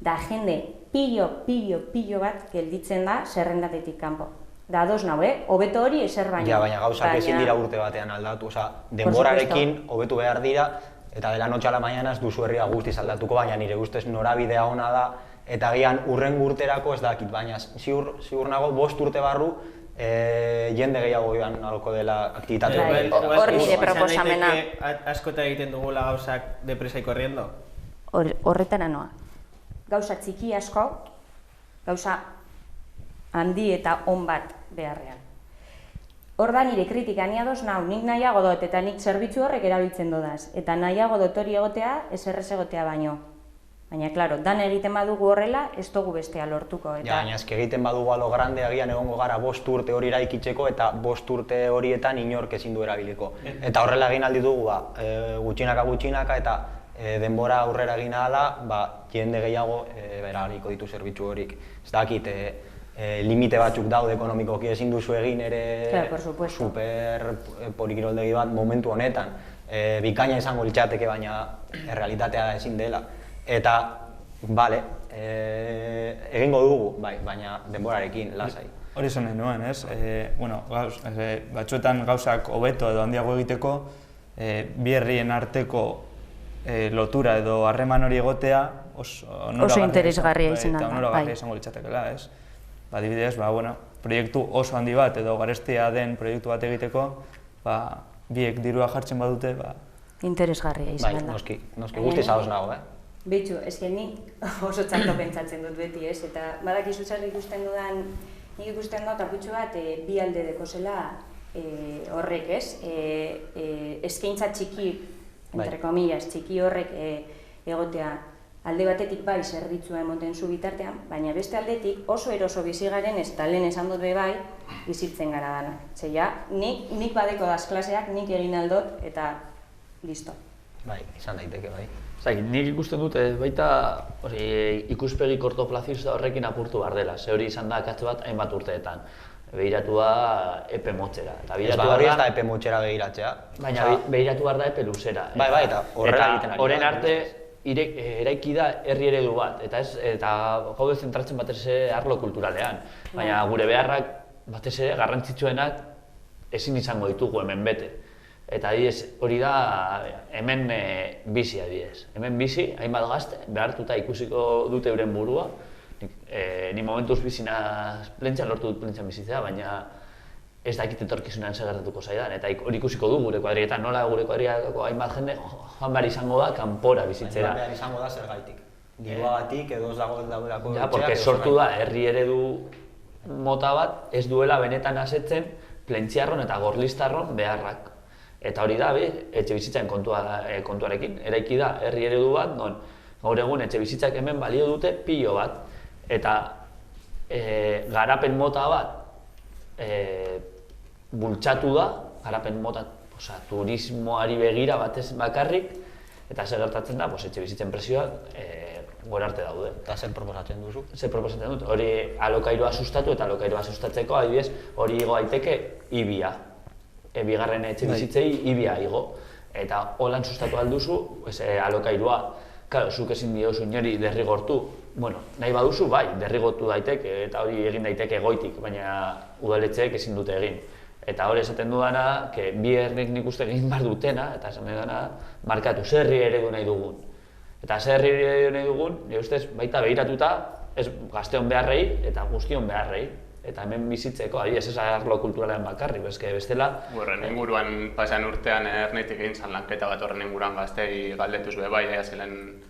[SPEAKER 6] Da jende pillo bat gelditzen da zerrendatetik kanpo. Da ados nau, hobeto hori ezer baino.
[SPEAKER 2] Ja, baina gauzak ezin dira urte batean aldatu, denborarekin hobetu behar dira, eta dela notxe a la mañana ez duzu herria guztiz aldatuko, baina nire ustez norabidea ona da, eta gian urrengo urterako ez dakit, baina ziur nago 5 urte barru jende gehiago joan alko dela aktivitate hori.
[SPEAKER 6] Hor nire proposamena.
[SPEAKER 1] Askota egiten dugula gauzak depresa y corriendo?
[SPEAKER 6] Horretara noa. Gauza txiki asko, gauza handi eta on bat beharrean. Hor da nire kritika, ni ados nau, nik nahiago dut eta nik zerbitzu horrek erabiltzen dodaz. Eta nahiago dut hori egotea, ez errez egotea baino. Baina, klaro, dan egiten badugu horrela, ez dugu bestea lortuko.
[SPEAKER 2] Baina, ezke egiten badugu alo grande agian egongo gara 5 urte hori eraikitzeko eta 5 urte horietan inork ezin du erabiliko. Eta horrela egin aldi dugu, gutxinaka eta denbora aurrera egin ahala, jende gehiago eraliko ditu zerbitzu horik. Ez dakit, limite batzuk daude ekonomikoki ezin duzu egin ere super polikiroldegi bat momentu honetan. Bikaina izango litzateke, baina errealitatea ezin dela. Eta, egingo dugu, baina denborarekin, lasai.
[SPEAKER 5] Hori esan nahi nuen, ez? Batzuetan gauzak hobeto edo handiago egiteko, bi herrien arteko lotura edo harreman hori egotea
[SPEAKER 6] oso interesgarria
[SPEAKER 5] izango litzatekela, ez? Adibidez, proiektu oso handi bat edo garestia den proiektu bat egiteko, biek dirua jartzen badute,
[SPEAKER 6] interesgarria izan da.
[SPEAKER 2] Noski guztiz ados nago,
[SPEAKER 6] Betxu, eske ni oso txarto pentsatzen dut beti, ez? Eta badakizu zer ikusten dudan, nik ikusten dut aputxo bat bi alde dekozela horrek, ez? Eskaintza txiki entre comillas, txiki horrek egotea alde batetik bai zerbitzua emoten zu bitartean, baina beste aldetik oso eroso bizi garen ez eta lehen esan dut be bai bizitzen gara dana. Zeia, nik badeko daz klaseak, nik egin aldot eta listo.
[SPEAKER 2] Bai, izan daiteke bai.
[SPEAKER 4] Nik ikusten dut baita ikuspegi kortoplazista horrekin apurtu behar dela, ze hori izan da akatze bat hainbat urteetan. Begiratua epe motxera.
[SPEAKER 2] Ez hori ez da epe motxera begiratzea.
[SPEAKER 4] Baina begiratu behar da epe luzera.
[SPEAKER 2] Bai, eta horrela egiten ari.
[SPEAKER 4] Horren arte eraiki da herri eredu bat, eta gaude zentratzen batez ere arlo kulturalean. Baina gure beharrak batez ere garrantzitsuenak ezin izango ditugu hemen bete. Eta hori da hemen bizi adibidez. Hemen bizi, hainbat gazte, behartuta ikusiko dute euren burua. Ni momentuz bizina plentzian lortu dut plentzian bizitzea, baina ez dakit etorkizunean zer gertatuko zaidan. Eta hori ikusiko du gure kuadrietan, nola gure kuadriako hainbat jende joan behar izango da kanpora bizitzera.
[SPEAKER 2] Joan behar izango da zergaitik. Diruagatik edo ez dago daudelako
[SPEAKER 4] etxeak. Porque sortu da herri eredu mota bat ez duela benetan asetzen plentziarron eta gorlistarron beharrak. Eta hori da, etxe bizitzaren kontuarekin. Eraiki da herri eredu bat, non gaur egun etxe bizitzak hemen balio dute pilo bat. Eta garapen mota bat bultzatu da, garapen mota turismoari begira batez bakarrik, eta zer gertatzen da, etxe bizitzen presioak gora arte daude.
[SPEAKER 2] Eta zer proposatzen duzu?
[SPEAKER 4] Zer proposatzen dut, hori alokairua sustatu eta alokairua sustatzeko, adibidez, hori igo daiteke ibia. Bigarren etxe bizitzei ibia igo. Eta holan sustatu alduzu alokairua. Claro, zuk ezin diozu inori derrigortu. Bueno, nahi baduzu, bai, derrigotu daiteke eta hori egin daiteke goitik, baina udaletxeek ezin dute egin. Eta hori esaten dudana, bi herrik nik uste egin behar dutena, eta esan dudana, markatu, zer herri eredu nahi dugun. Eta zer herri eredu nahi dugun, nire ustez, baita begiratuta, ez gazteon beharrei eta guztion beharrei. Eta hemen bizitzeko, ez arlo kulturalean bakarrik, bestela...
[SPEAKER 7] Horren inguruan, pasan urtean ernaitik egin zan lanketa bat horren inguruan gaztei galdetuz be bai, zelen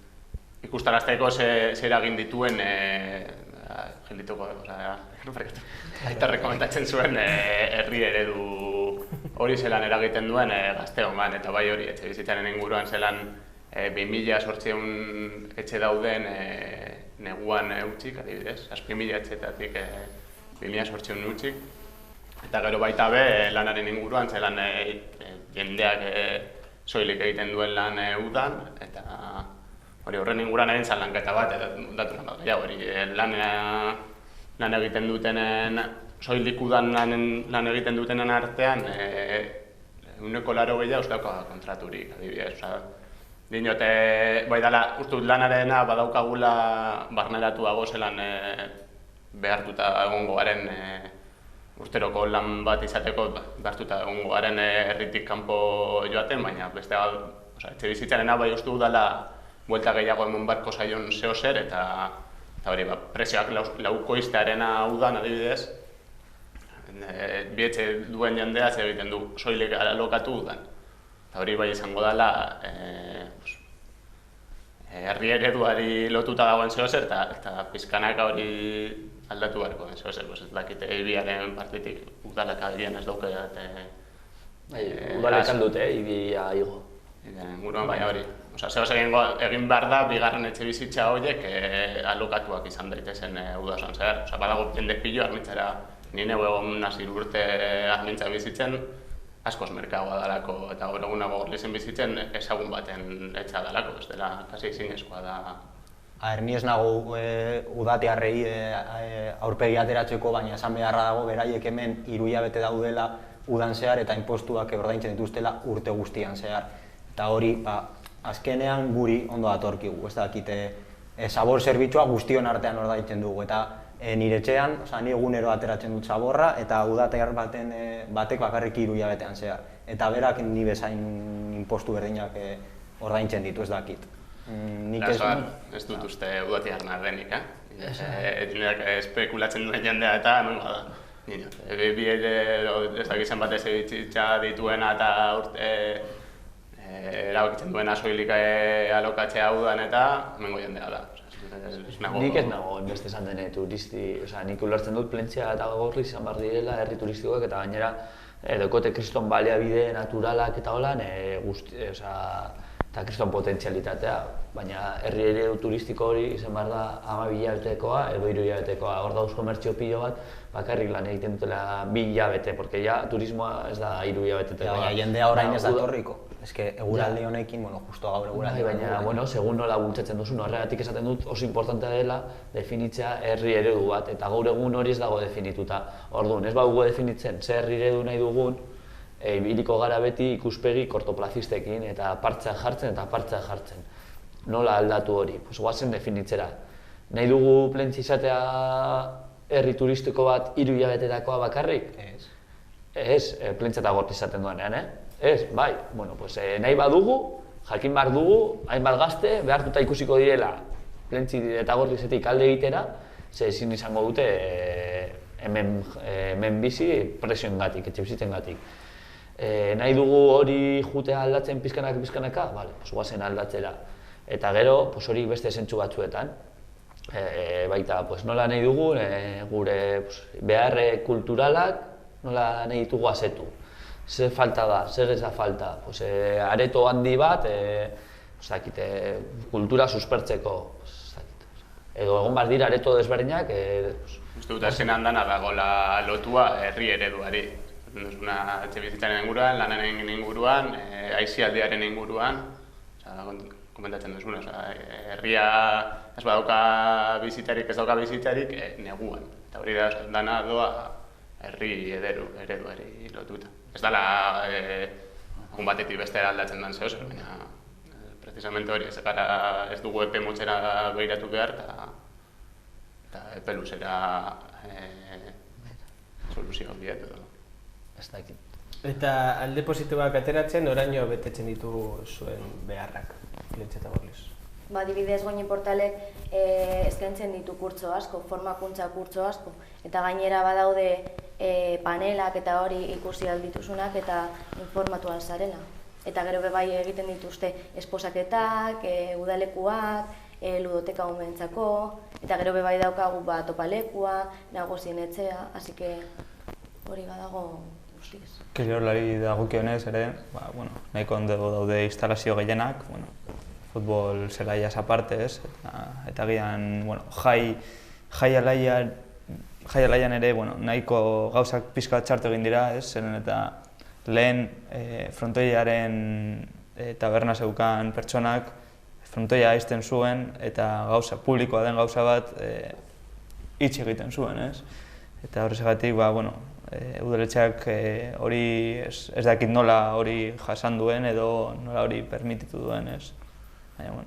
[SPEAKER 7] ikustarazteko zer egin dituen, jildituko, eta rekomentatzen zuen herri eredu hori zelan eragiten duen gazteon ban, eta bai hori etxe bizitzaren inguruan zelan 2008 etxe dauden neguan utzik, adibidez, 6.000 etxetatik 2008 utzik, eta gero baita be lanaren inguruan, zelan jendeak soilik egiten duen lan udan, eta hori horren inguruan egin zan lanketa bat, eta datu bat gehiago hori lan egiten dutenen, soilik udan lan egiten dutenen artean, 180 ez dauka kontraturik, adibidez. Dinote, bai dala, uste dut lanarena badaukagula barneratuago zelan behartuta egongo garen urteroko lan bat izateko behartuta egongo garen herritik kanpo joaten, baina beste etxe bizitzarena bai uste dudala buelta gehiago eman barko zaion zeo zer, eta hori presioak laukoiztearena udan adibidez, bi etxe duen jendea egiten du soilik alokatu udan. Eta hori bai izango dela herri ereduari lotuta dagoen zeo zer, eta pizkanaka hori aldatu beharko den zeo zer, ez dakite ibiaren partitik udalak adien ez dauke
[SPEAKER 4] udalek aldute, ibia igo.
[SPEAKER 7] Inguruan baina hori. Zeo zer egin behar da, bigarren etxe bizitza horiek alokatuak izan daitezen udazoan zer. Badago jende pilo armitzera, nire egon nasi urte armitza bizitzen, askoz merkagoa dalako, eta gaur egunago Gorlizen bizitzen ezagun baten etxa dalako, ez dela, kasi ezinezkoa da.
[SPEAKER 2] Ni ez nago udatiarrei aurpegi ateratzeko, baina esan beharra dago beraiek hemen 3 hilabete daudela udan zehar eta inpostuak ordaintzen dituztela urte guztian zehar. Eta hori, azkenean guri ondo datorkigu, ez dakite, zabor zerbitzua guztion artean ordaintzen dugu, eta nire etxean, ni egunero ateratzen dut zaborra, eta udatiar batek bakarrik 3 hilabetean zehar. Eta berak ni bezain inpostu berdinak ordaintzen ditu, ez dakit.
[SPEAKER 7] Ez dut uste udatiarna denik, Nireak espekulatzen duen jendea eta hemen bada. Bi ez dakizan batez ebitza dituena eta erabakitzen duena soilik alokatzea udan eta hemengo jendea da.
[SPEAKER 4] Nik ez nago beste esan dene turisti, nik ulertzen dut Plentzia eta Gorliz izan behar direla herri turistikoak eta gainera Daukote kriston baliabide naturalak eta holan, eta kriston potentzialitatea, baina herri eredu turistiko hori izan behar da 12 hilabetekoa edo 3 hilabetekoa. Hor dauz komertzio pilo bat, bakarrik lan egiten dutela 2 hilabete, porque ja turismoa ez da 3 hilabetetekoa.
[SPEAKER 2] Baina jendea orain ez datorriko. Eske eguraldi honekin, justo gaur eguraldi.
[SPEAKER 4] Baina, segun nola bultzatzen duzun, horregatik esaten dut oso importantea dela definitzea herri eredu bat, eta gaur egun hori ez dago definituta. Orduan, ez badugu definitzen ze herri eredu nahi dugun, ibiliko gara beti ikuspegi kortoplazistekin eta partzeak jartzen. Nola aldatu hori? Goazen definitzera. Nahi dugu Plentzia izatea herri turistiko bat 3 hilabetetakoa bakarrik? Ez, Plentzia eta Gorliz izaten duenean, Ez, bai. Nahi badugu, jakin behar dugu, hainbat gazte behartuta ikusiko direla Plentzia eta Gorlizetik alde egitera, ze ezin izango dute hemen bizi presioengatik, etxebizitzengatik. Nahi dugu hori jutea aldatzen pizkanaka, goazen aldatzera. Eta gero, hori beste zentzu batzuetan. Baita, nola nahi dugu, gure beharre kulturalak, nola nahi ditugu asetu. Zer falta da, zer ez da falta. Areto handi bat, kultura suspertzeko. Edo egon behar dira areto desberdinak.
[SPEAKER 7] Uste dut azkenean dana dagoela lotua herri ereduari. Duzuna etxebizitzaren inguruan, lanaren inguruan, aisialdiaren inguruan. Komentatzen duzuna, herria ez badauka bizitarik, ez dauka bizitarik neguan. Eta hori dana doa herri ereduari lotuta. Ez dela egun batetik bestera aldatzen den zehozer, baina precisamente hori ez dugu epe motzera behiratu behar eta epe luzera soluzio bilatu dugu.
[SPEAKER 4] Ez dakit.
[SPEAKER 1] Eta alde positiboak ateratzen, oraino betetzen ditu zuen beharrak, Plentzia eta Gorliz?
[SPEAKER 3] Adibidez, Goñi Portalek eskaintzen ditu kurtso asko, formakuntza kurtso asko, eta gainera badaude panelak eta hori ikusi aldituzunak eta informatu alzarela. Eta gero bebai egiten dituzte esposaketak, udalekuak, ludoteka umentzako, eta gero bebai daukagu topalekua, nagozien etxea, hasi que hori badago guztiz.
[SPEAKER 5] Kirolari dagokionez ere, nahiko ondo daude instalazio gehienak, futbol zelaiaz aparte ez, eta gian jai alaian ere nahiko gauzak pixka txartu egin dira, zeren eta lehen frontoiaren taberna zeukan pertsonak frontoia aizten zuen eta publikoa den gauza bat hitz egiten zuen, ez? Eta horrezagatik, udaletxeak hori ez dakit nola hori jasan duen edo nola hori permititu duen, ez? Baina,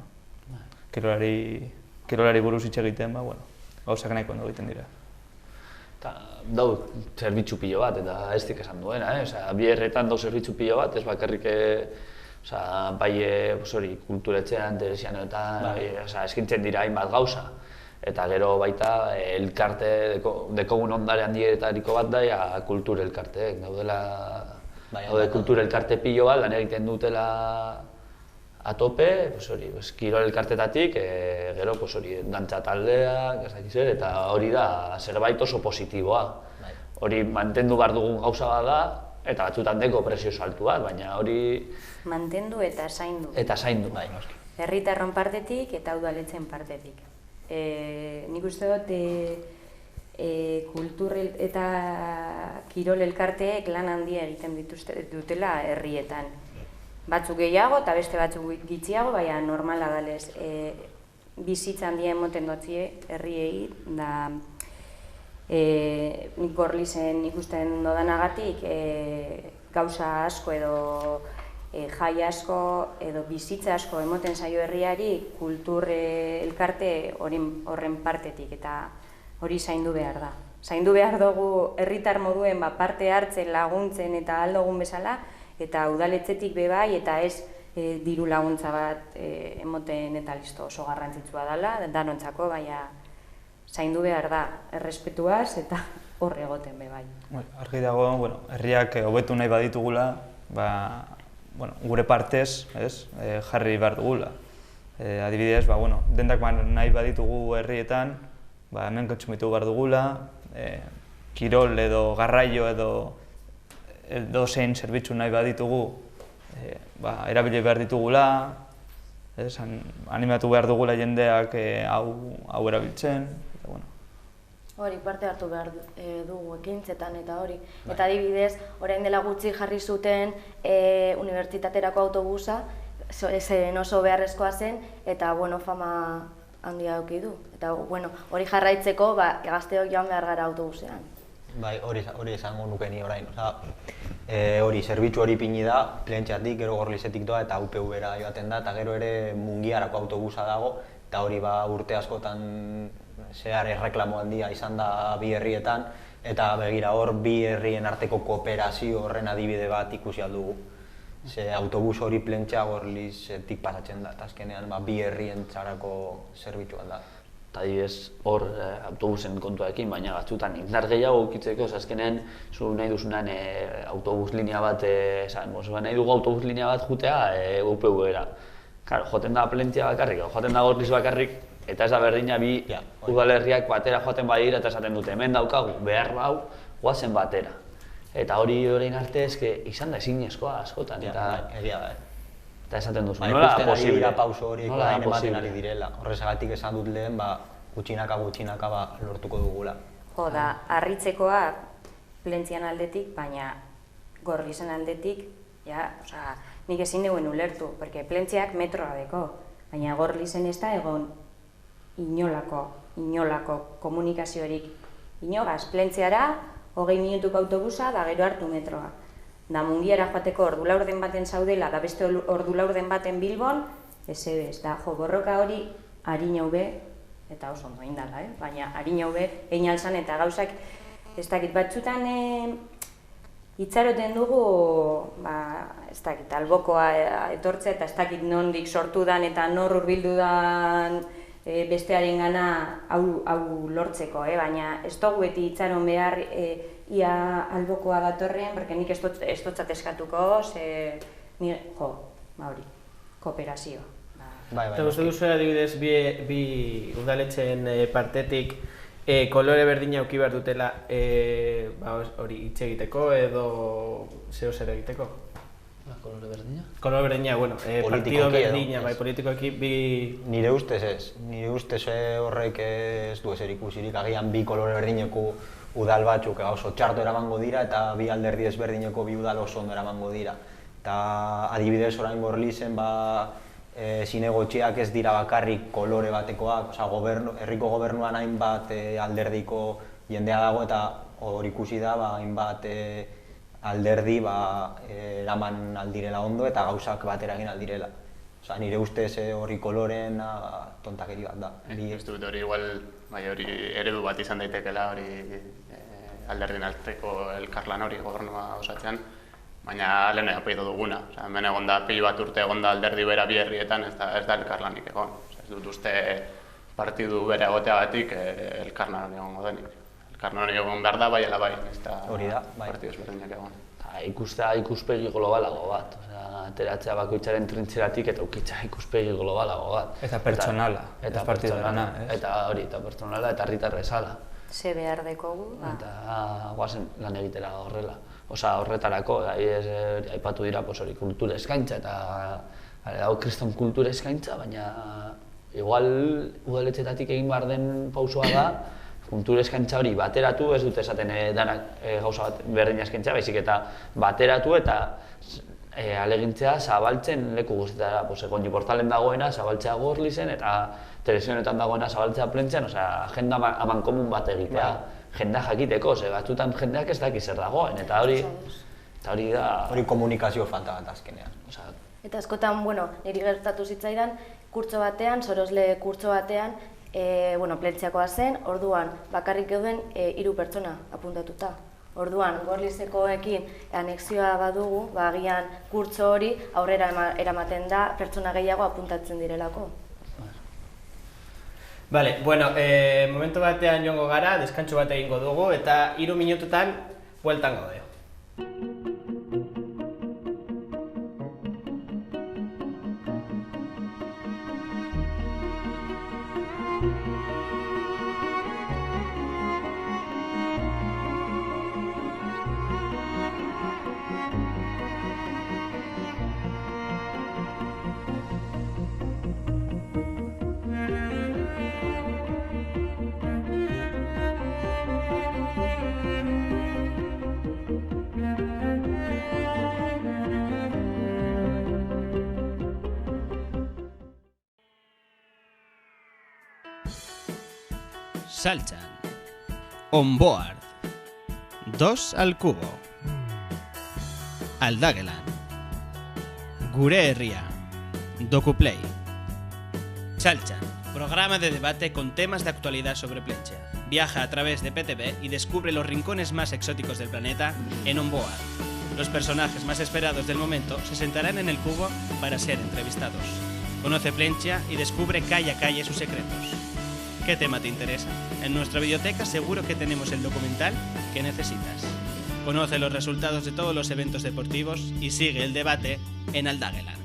[SPEAKER 5] kirolari buruz hitz egiten, gauzak nahiko ondo egiten dira.
[SPEAKER 4] Dau zerbitzu pilo bat, eta ez dik esan duena, bi herretan dau zerbitzu pilo bat, ez bakarrik bai kulturetxean, telesianoetan, eskintzen dira hainbat gauza. Eta gero baita elkarte, dekogun ondare handietariko bat da, kultur elkarteek. Daude kultur elkarte pilo bat, lan egiten dutela atope, kirol elkartetatik, gero dantza taldeak, eta hori da zerbait oso positiboa. Hori mantendu behar dugun gauza bat da, eta batzutan deko presio saltu bat, baina hori...
[SPEAKER 6] Mantendu eta zaindu.
[SPEAKER 4] Eta zaindu, bai.
[SPEAKER 6] Herritarron partetik eta udaletzen partetik. Nik uste dut kultur eta kirol elkarteek lan handia egiten dutela herrietan. Batzuk gehiago eta beste batzuk gitxiago, baina normala dalez. Bizitza handia emoten dutzie herriei, da nik Gorlizen ikusten dodanagatik gauza asko edo jai asko edo bizitza asko emoten zaio herriari kultur elkarte horren partetik, eta hori zaindu behar da. Zaindu behar dugu herritar moduen parte hartzen, laguntzen eta aldogun bezala, eta udaletxetik bebai eta ez diru laguntza bat emoten eta listo oso garrantzitsua dela, danontzako, baina zaindu behar da, errespetuaz eta hor egoten bebai.
[SPEAKER 5] Argi dago, herriak hobetu nahi baditugula, gure partez jarri behar dugula. Adibidez, dendak nahi baditugu herrietan, hemen kontsumitu behar dugula, kirol edo garraio edo dozein zerbitzu nahi baditugu, erabili behar ditugula, animatu behar dugula jendeak hau erabiltzen.
[SPEAKER 3] Hori, parte hartu behar dugu ekintzetan eta hori. Eta adibidez, orain dela gutxi jarri zuten unibertsitaterako autobusa, zen oso beharrezkoa zen, eta fama handia eduki du. Eta hori jarraitzeko, gazteok joan behar gara autobusean.
[SPEAKER 2] Bai, hori esango nuke ni orain. Hori, zerbitzu hori pini da, Plentziatik, gero Gorlizetik doa eta UPV-ra joaten da, eta gero ere Mungiarako autobusa dago, eta hori urte askotan zehar erreklamo handia izan da bi herrietan, eta begira hor bi herrien arteko kooperazio horren adibide bat ikusi aldugu. Ze autobus hori Plentzia Gorlizetik pasatzen da, eta azkenean bi herrien txarako zerbitzu da.
[SPEAKER 4] Eta adibidez hor autobusen kontuarekin, baina batzutan indar gehiago ukitzeko, azkenean zu nahi duzunan autobus linea bat, nahi dugu autobus linea bat jutea UPV-ra. Joaten da Plentzia bakarrik, joaten da Gorliz bakarrik, eta ez da berdina bi udalerriak batera joaten badira eta esaten dute, hemen daukagu, behar bau, guazen batera. Eta hori orain arte izan da ezinezkoa askotan, eta esaten duzu, nola posible?
[SPEAKER 2] Ikusten pauso horiek orain ematen ari direla. Horrezagatik esan dut lehen, gutxinaka lortuko dugula.
[SPEAKER 6] Harritzekoa Plentzian aldetik, baina Gorlizen aldetik, nik ezin duen ulertu, porque Plentziak metroa deko, baina Gorlizen ez da egon inolako komunikaziorik. Inogaz, Plentziara, 20 minutuko autobusa, da gero hartu metroa. Da Mungiara joateko ordu laurden baten zaudela, da beste ordu laurden baten Bilbon, ez da, borroka hori harina ube, eta oso ondo indala, baina harina ube egin alzan eta gauzak, ez dakit batzutan itxaroten dugu, ez dakit, albokoa etortzea eta ez dakit nondik sortu dan eta nor hurbildu dan bestearen gana hau lortzeko, baina ez dugu beti itxaron behar ia albokoa datorren, porque nik ez dotzat eskatuko, hori, kooperazioa.
[SPEAKER 1] Eta uste duzu adibidez bi udaletxeen partetik kolore berdina eduki behar dutela hori hitz egiteko edo zeo zer egiteko?
[SPEAKER 4] Kolore berdina?
[SPEAKER 1] Kolore berdina, partido berdina, politikoeki bi...
[SPEAKER 2] Nire ustez ez, nire ustez horrek ez du ezer ikusirik, agian bi kolore berdineko udal batzuk oso txarto eramango dira eta bi alderdi ezberdineko bi udal oso ondo eramango dira. Eta adibidez orain Gorlizen zinegotxeak ez dira bakarrik kolore batekoak, herriko gobernuan hainbat alderdiko jendea dago eta hor ikusi da hainbat alderdi eraman aldirela ondo eta gauzak batera egin aldirela. Nire ustez hori koloreen tontakeri bat da.
[SPEAKER 7] Ez dut hori eredu bat izan daitekela alderdien arteko elkarlan hori gobernua osatzean, baina lehen apaitu duguna. Hemen egon da pilo bat urte egon da alderdi bera bi herrietan, ez da elkarlanik egon. Ez dut uste partidu bera egoteagatik elkarlan egongo denik. Elkarlan egon behar da, bai ala bai, ez da partidu ezberdinak egon.
[SPEAKER 4] Ikustea ikuspegi globalago bat, ateratzea bakoitzaren trintzeratik eta ukitza ikuspegi globalago bat.
[SPEAKER 5] Eta pertsonala, ez partidurana.
[SPEAKER 4] Eta hori, eta pertsonala eta herritarra esala.
[SPEAKER 6] Ze behar dekogu.
[SPEAKER 4] Eta guazen lan egitera horrela. Horretarako, aipatu dira kultura eskaintza eta kriston kultura eskaintza, baina igual udaletxetatik egin behar den pausoa da kultura eskaintza hori bateratu, ez dut esaten danak gauza bat berdina eskaintza, baizik eta bateratu eta alegintzea zabaltzen leku guztietara. Egon portalen dagoena zabaltzea Gorlizen eta telebizionetan dagoena zabaltzea Plentzian, agenda amankomun bat egitea. Jendea jakiteko, batzutan jendeak ez daki zer dagoen, eta hori da...
[SPEAKER 2] Hori komunikazio falta bat azkenean.
[SPEAKER 3] Eta askotan, niri gertatu zitzaidan, kurtso batean, sorosle kurtso batean, Plentziakoa zen, orduan bakarrik geuden 3 pertsona apuntatuta. Orduan, Gorlizekoekin anexioa badugu, agian kurtso hori aurrera eramaten da pertsona gehiago apuntatzen direlako.
[SPEAKER 1] Bale, momentu batean joango gara, deskantxo bat egingo dugu, eta 3 minututan bueltan gaude. Saltxan. On board. 2 al cubo. Aldagelan. Gure herria. Docuplay. Saltxan. Programa de debate con temas de actualidad sobre Plentzia. Viaja a través de PTV y descubre los rincones más exóticos del planeta en On Board. Los personajes más esperados del momento se sentarán en el cubo para ser entrevistados. Conoce Plentzia y descubre calle a calle sus secretos. ¿Qué tema te interesa? En nuestra biblioteca seguro que tenemos el documental que necesitas. Conoce los resultados de todos los eventos deportivos y sigue el debate en Aldagelan.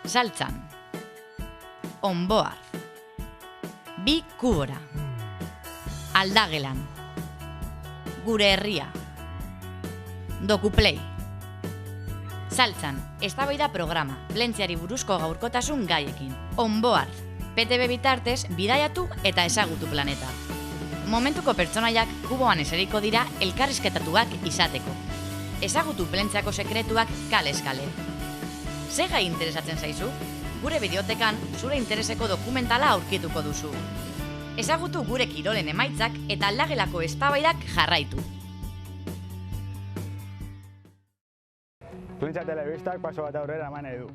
[SPEAKER 8] Saltxan. On board. Bi kubora. Aldagelan. Gure herria. Docuplay. Saltxan, eztabaida programa, Plentziari buruzko gaurkotasun gaiekin. On board. PTV bitartez, bidaiatu eta ezagutu planeta. Momentuko pertsonaiak kuboan eseriko dira elkarrizketatuak izateko. Ezagutu Plentziako sekretuak kalez kale. Ze gai interesatzen zaizu? Gure bideotekan zure intereseko dokumentala aurkituko duzu. Ezagutu gure kirolen emaitzak eta aldagelako eztabaidak jarraitu.
[SPEAKER 9] Plentzia Telebistak paso bat aurrera eman nahi du.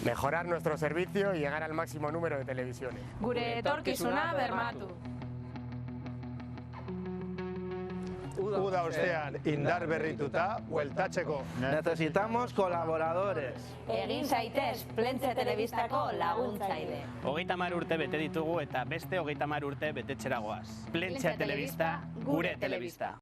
[SPEAKER 10] Mejorar nuestro servicio y llegar al máximo número de televisiones.
[SPEAKER 11] Gure etorkizuna bermatu.
[SPEAKER 9] Uda ostean indar berrituta, bueltatzeko.
[SPEAKER 12] Necesitamos colaboradores.
[SPEAKER 11] Egin zaitez Plentzia Telebistako laguntzaile.
[SPEAKER 1] 30 urte bete ditugu eta beste 30 urte betetxera goaz. Plentzia Telebista, gure telebista.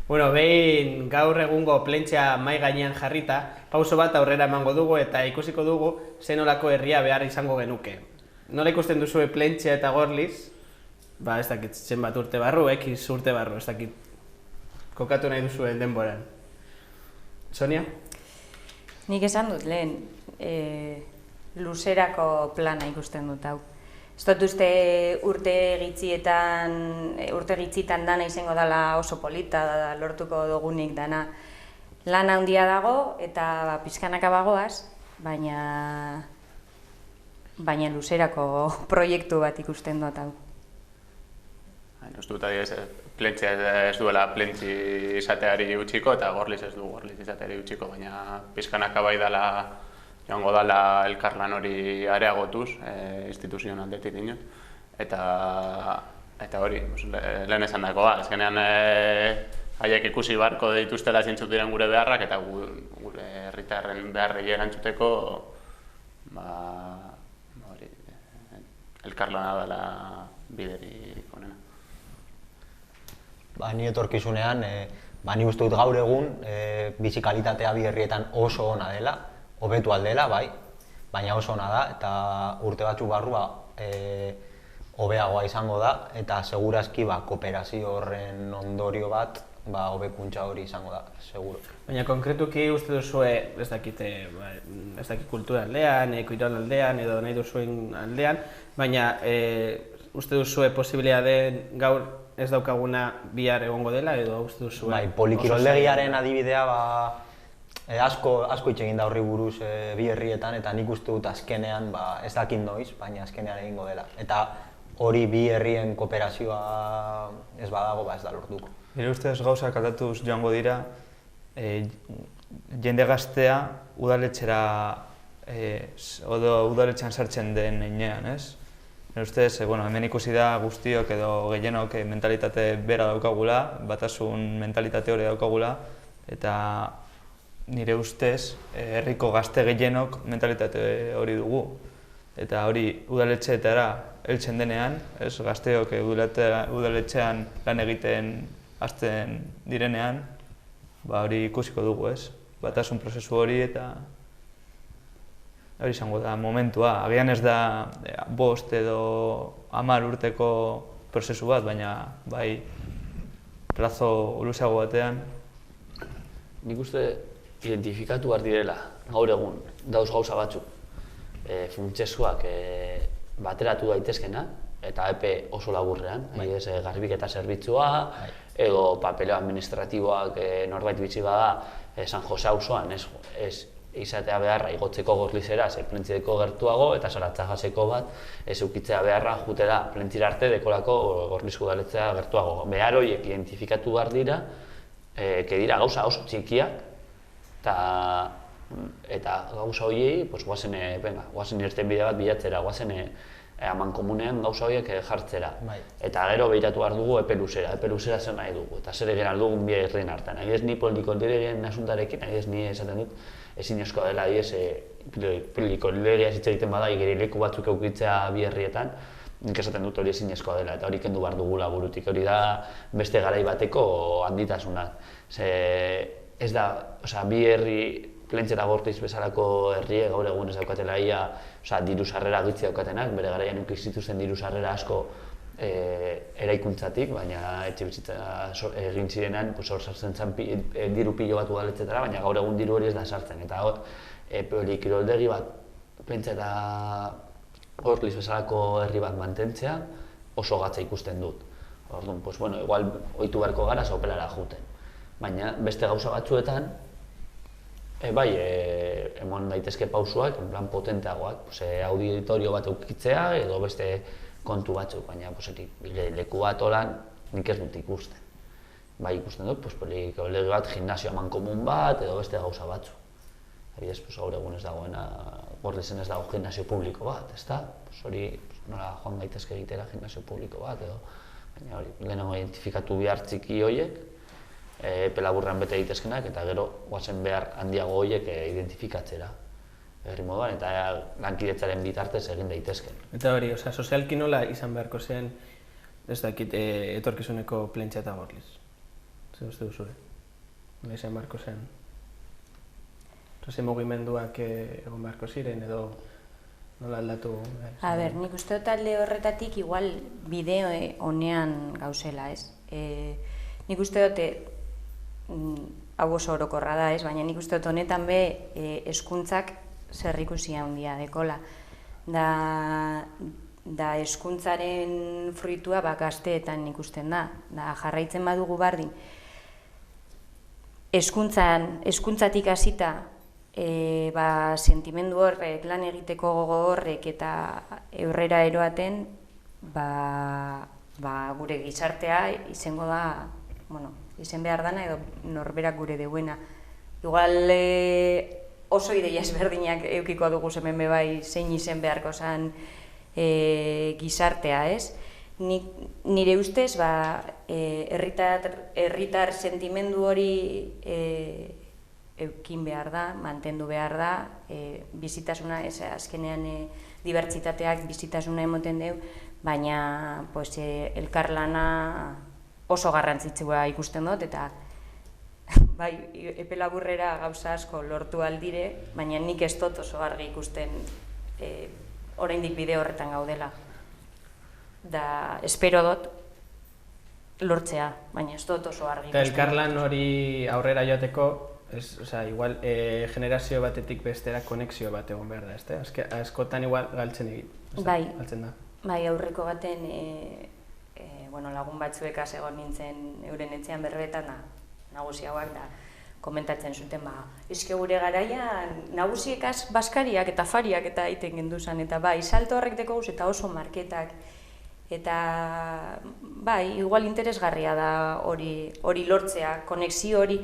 [SPEAKER 1] Bueno, behin gaur egungo Plentzia mai gainean jarrita, pauso bat aurrera emango dugu eta ikusiko dugu zenolako herria behar izango genuke. Nola ikusten duzue Plentzia eta Gorliz? Ez dakit zenbat urte barru, X urte barru, ez dakit kokatu nahi duzuen denboran. Sonia?
[SPEAKER 6] Nik esan dut lehen, luzerako plana ikusten dut hau. Ez dut uste urte gitzitan dana izango dela oso polita, lortuko dugunik dana. Lan handia dago eta pizkanaka bagoaz, baina luzerako proiektu bat ikusten dut hau.
[SPEAKER 7] Uste dut adiez, Plentzia ez duela Plentzi izateari utziko eta Gorliz ez du Gorliz izateari utziko, baina pizkanaka bai dela joango dela elkarlan hori areagotuz, instituzioen aldetik dinot. Eta hori, lehen esan dagoa, azkenean haiek ikusi barko dituztela zintzuk diren gure beharrak eta gure herritarren beharrei erantzuteko elkarlana dela biderik onena.
[SPEAKER 2] Ni etorkizunean, ni uste dut gaur egun bizi kalitatea bi herrietan oso ona dela, hobetu aldela, bai, baina oso ona da eta urte batzuk barrua hobeagoa izango da eta segurazki kooperazio horren ondorio bat hobekuntza hori izango da, seguro.
[SPEAKER 1] Baina konkretuki uste duzue, ez dakit kultura aldean, kirol aldean edo nahi duzuen aldean, baina uste duzue posibilitateen gaur ez daukaguna bihar egongo dela edo uste duzue?
[SPEAKER 2] Bai, polikiroldegiaren adibidea Asko hitz egin da horri buruz bi herrietan, eta nik uste dut azkenean, ez dakit noiz, baina azkenean egingo dela. Eta hori bi herrien kooperazioa ez badago, ez da lortuko.
[SPEAKER 5] Nire ustez gauzak aldatuz joango dira, jende gaztea udaletxera, udaletxean sartzen den heinean, ez? Nire ustez, hemen ikusi da guztiok edo gehienok mentalitate bera daukagula, batasun mentalitate hori daukagula, eta nire ustez, herriko gazte gehienok mentalitate hori dugu. Eta hori udaletxeetara heltzen denean, gazteok udaletxean lan egiten hasten direnean, hori ikusiko dugu, batasun prozesu hori eta hori izango da momentua. Agian ez da 5 edo 10 urteko prozesu bat, baina bai plazo luzeago batean.
[SPEAKER 4] Nik uste identifikatu behar direla, gaur egun, dauz gauza batzuk, funtsezkoak bateratu daitezkena, eta epe oso laburrean, garbiketa zerbitzua, edo papeleo administratiboak norbait bitxi bada San Jose auzoan, ez izatea beharra igotzeko Gorlizera, plentziadeko gertuago, eta Saratzagaseko bat, ez eukitzea beharra jutela plentzira arte dekolako Gorlizko udaletzea gertuago. Behar horiek identifikatu behar dira, dira gauza oso txikiak, eta gauza horiei, guazen irtenbide bat bilatzera, guazen amankomunean gauza horiek jartzera. Eta gero behiratu behar dugu epe luzera zer nahi dugu, eta zer egin behar dugun bi herrien hartan. Agiez ni politikolegeen asuntarekin, agiez ni esaten dut, ezinezkoa dela, agiez politikolegea hitz egiten bada, igerileku batzuk eukitzea bi herrietan, nik esaten dut hori ezinezkoa dela, eta hori kendu behar dugula burutik, hori da beste garai bateko handitasuna. Ez da, bi herri, Plentzi eta Gorliz bezalako herrie gaur egun ez daukatela ia diru sarrera gitzi daukatenak, bere garaian zituzten diru sarrera asko eraikuntzatik, baina etxebizitza egin zirenean hor sartzen zen diru pilo bat udaletxetara, baina gaur egun diru hori ez da sartzen. Eta kiroldegi bat, Plentzi eta Gorliz bezalako herri bat mantentzea oso gatza ikusten dut. Orduan, igual ohitu beharko gara sopelara juten. Baina beste gauza batzuetan, bai, emon daitezke pausuak, en plan potenteagoak, auditorio bat eukitzea edo beste kontu batzuk, baina leku bat horan nik ez dut ikusten. Bai, ikusten dut, lege bat, gimnasio amankomun bat edo beste gauza batzu. Adibidez, gaur egun ez dagoena, Gorlizen ez dago gimnasio publiko bat, ezta? Hori nola joan daitezke egitera gimnasio publiko bat edo, baina hori, lehenago identifikatu behar txiki horiek, epe laburrean bete egitezkenak, eta gero guazen behar handiago horiek identifikatzera herri moduan, eta lankidetzaren bitartez egin daitezken.
[SPEAKER 1] Eta hori, sozialki nola izan beharko zen, ez dakit, etorkizuneko Plentzi eta Gorliz? Zer uste duzure? Nola izan beharko zen? Ze mugimenduak egon beharko ziren edo nola aldatu?
[SPEAKER 6] Nik uste dut alde horretatik igual bideo honean gauzela, ez? Nik uste dut, hau oso orokorra da, ez? Baina nik uste dut honetan be hezkuntzak zerrikusia handia dekola. Da hezkuntzaren fruitua gazteetan ikusten da. Da jarraitzen badugu bardin, hezkuntzatik hasita sentimendu horrek, lan egiteko gogo horrek eta aurrera eroaten, gure gizartea izango da, izen behar dana edo norberak gure deuena. Igual oso ideia ezberdinak eukiko dugu hemen bai zein izen beharko zen gizartea, ez? Nire ustez, herritar sentimendu hori eukin behar da, mantendu behar da, bizitasuna, azkenean dibertsitateak bizitasuna emoten deu, baina elkarlana oso garrantzitsua ikusten dut, eta bai, epe laburrera gauza asko lortu aldire, baina nik ez dut oso argi ikusten oraindik bide horretan gaudela. Da, espero dut lortzea, baina ez dut oso argi ikusten.
[SPEAKER 1] Eta elkarlan hori aurrera joateko, igual generazio batetik bestera konexio bat egon behar da, ezta? Askotan igual galtzen egin, galtzen da.
[SPEAKER 6] Bai, aurreko baten lagun batzuekaz egon nintzen euren etxean berbetan da, nagusiagoak da. komentatzen zuten, eske gure garaian nagusiekaz baskariak eta fariak eta egiten genduzan, eta bai, salto horrek dekoguz eta oso marketak. Eta, bai, igual interesgarria da hori lortzea, konexio hori,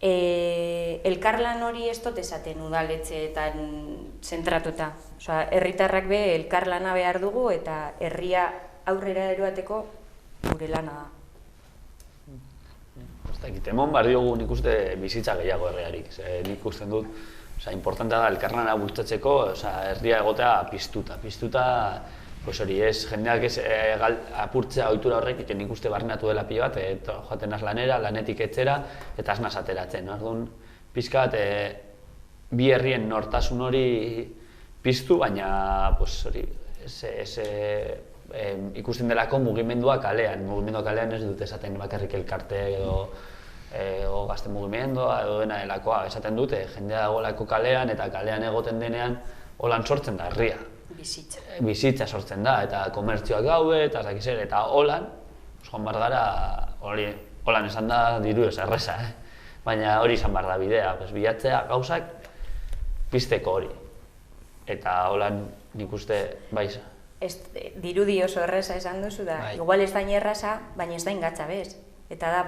[SPEAKER 6] elkarlan hori ez dut esaten udaletxeetan zentratuta. Osea, herritarrak be elkarlana behar dugu eta herria aurrera eroateko gure lana da.
[SPEAKER 4] Emon behar diogu nik uste bizitza gehiago herriarik. Nik usten dut, importantea da elkarlana bultzatzeko, herria egotea piztuta. Hori ez, jendeak ez apurtzea ohitura horrek, nik uste barrenatu dela pilo bat, joaten az lanera, lanetik etxera, eta aznaz ateratzen. Orduan, pizkat, bi herrien nortasun hori piztu, baina ikusten delako mugimendua kalean. Mugimendua kalean ez dut esaten bakarrik elkarte edo gazte mugimendua edo dena delakoa. Esaten dute, jendea dagoelako kalean eta kalean egoten denean holan sortzen da herria. Bizitza sortzen da, eta komertzioak gaude, eta zakizer, eta holan, joan behar gara, holan esan da diru ez erreza, baina hori izan behar da bidea, bilatzea gauzak pizteko hori. Eta holan nik uste baiza.
[SPEAKER 6] Dirudi oso erreza esan duzu da, igual ez da erraza, baina ez da ingatza bez. Eta da,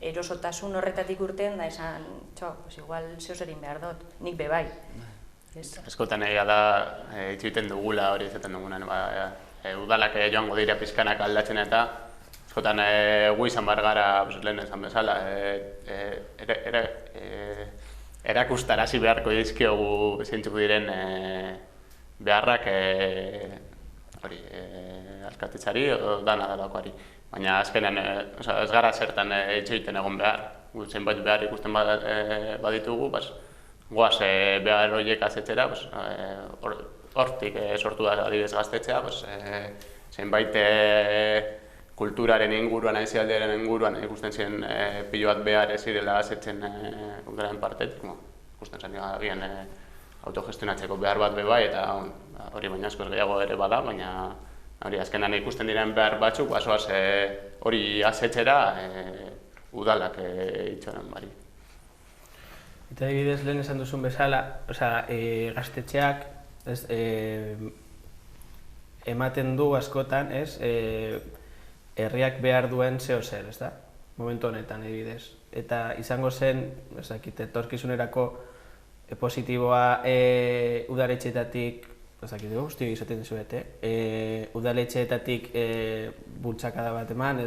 [SPEAKER 6] erosotasun horretatik urten da esan, igual zehozerin behar dut, nik be bai.
[SPEAKER 7] Eskotan egia da, itxuiten dugula hori izaten dugunan, udalak joango dira pizkanak aldatzen eta eskotan gu izan behar gara, lehen esan bezala, erakustarazi beharko dizkiogu zeintzuk diren beharrak alkatetzari edo dana delakoari. Baina azkenean ez gara zertan itxoiten egon behar, zenbait behar ikusten baditugu, goaz behar horiek azetzera, hortik sortu da adibidez gaztetzea, zenbait kulturaren inguruan, aizialdearen inguruan ikusten ziren pilo bat behar ez zirela azetzen kulturaren partetik, ikusten zen agian autogestionatzeko behar bat bebai, eta hori baina asko gehiago ere bada, baina hori azkenan ikusten diren behar batzuk, basoaz hori azetzera udalak itxoren bari.
[SPEAKER 1] Eta adibidez lehen esan duzun bezala, gaztetxeak ematen du askotan, herriak behar duen zeo zer, ez da? Momentu honetan adibidez. Eta izango zen, etorkizunerako positiboa udaletxeetatik, guzti izaten dizuet, udaletxeetatik bultzakada bat eman,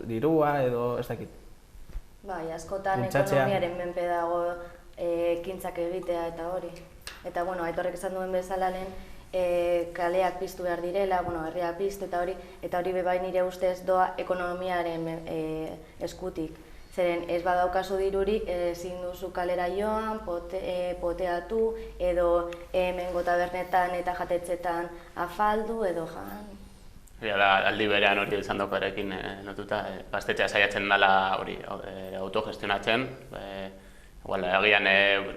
[SPEAKER 1] dirua edo ez dakit.
[SPEAKER 3] Bai, askotan ekonomiaren menpe dago ekintzak egitea eta hori. Eta, Aitorrek esan duen bezala lehen, kaleak piztu behar direla, herria piztu eta hori bebai nire ustez doa ekonomiaren eskutik. Zeren ez badaukazu dirurik, ezin duzu kalera joan, poteatu, edo hemengo tabernetan eta jatetzetan afaldu, edo jan.
[SPEAKER 7] Aldi berean hori izan daukarekin notuta, gaztetxea saiatzen dela hori autogestionatzen, agian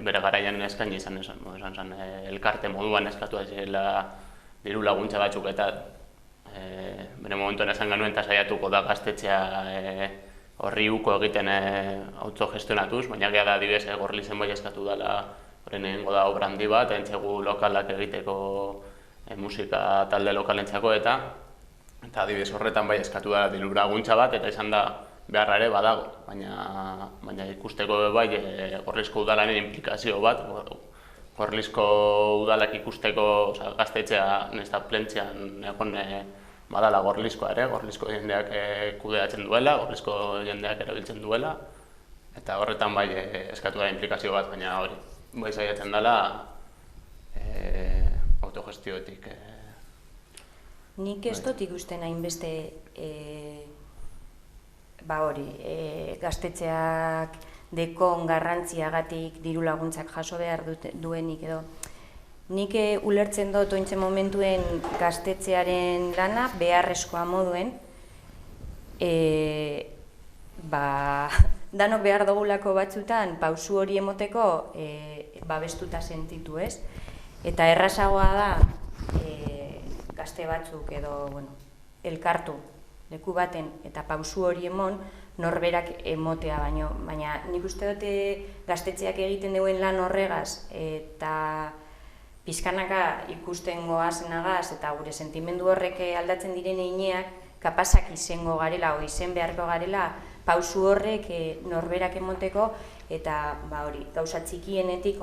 [SPEAKER 7] bere garaian eskaini izan zen elkarte moduan eskatu zirela diru laguntza batzuk eta bere momentuan esan genuen eta saiatuko da gaztetxea horri uko egiten autogestionatuz, baina gea da adibidez Gorlizen bai eskatu dela horren egingo da obra handi bat, entzegu lokalak egiteko musika talde lokalentzako eta adibidez horretan bai eskatu da diru laguntza bat eta izan da beharra ere badago, baina ikusteko bai Gorlizko udalaren implikazio bat, Gorlizko udalak ikusteko gaztetxea nesta plentzian egon badala Gorlizkoa ere, Gorlizko jendeak kudeatzen duela, Gorlizko jendeak erabiltzen duela, eta horretan bai eskatu da implikazio bat, baina hori bai saiatzen dela autogestioetik.
[SPEAKER 6] Nik ez dut ikusten hainbeste gaztetxeak dekon garrantziagatik diru laguntzak jaso behar duenik edo. Nik ulertzen dut ointzen momentuen gaztetxearen lana beharrezkoa moduen, danok behar dugulako batzutan pausu hori emoteko babestuta sentitu ez. Eta errazagoa da gazte batzuk edo elkartu leku baten eta pausu hori emon, norberak emotea baino. Baina nik uste dute gaztetxeak egiten duen lan horregaz eta pizkanaka ikusten goazenagaz eta gure sentimendu horrek aldatzen diren heineak kapasak izango garela o izen beharko garela pausu horrek norberak emoteko eta hori gauza txikienetik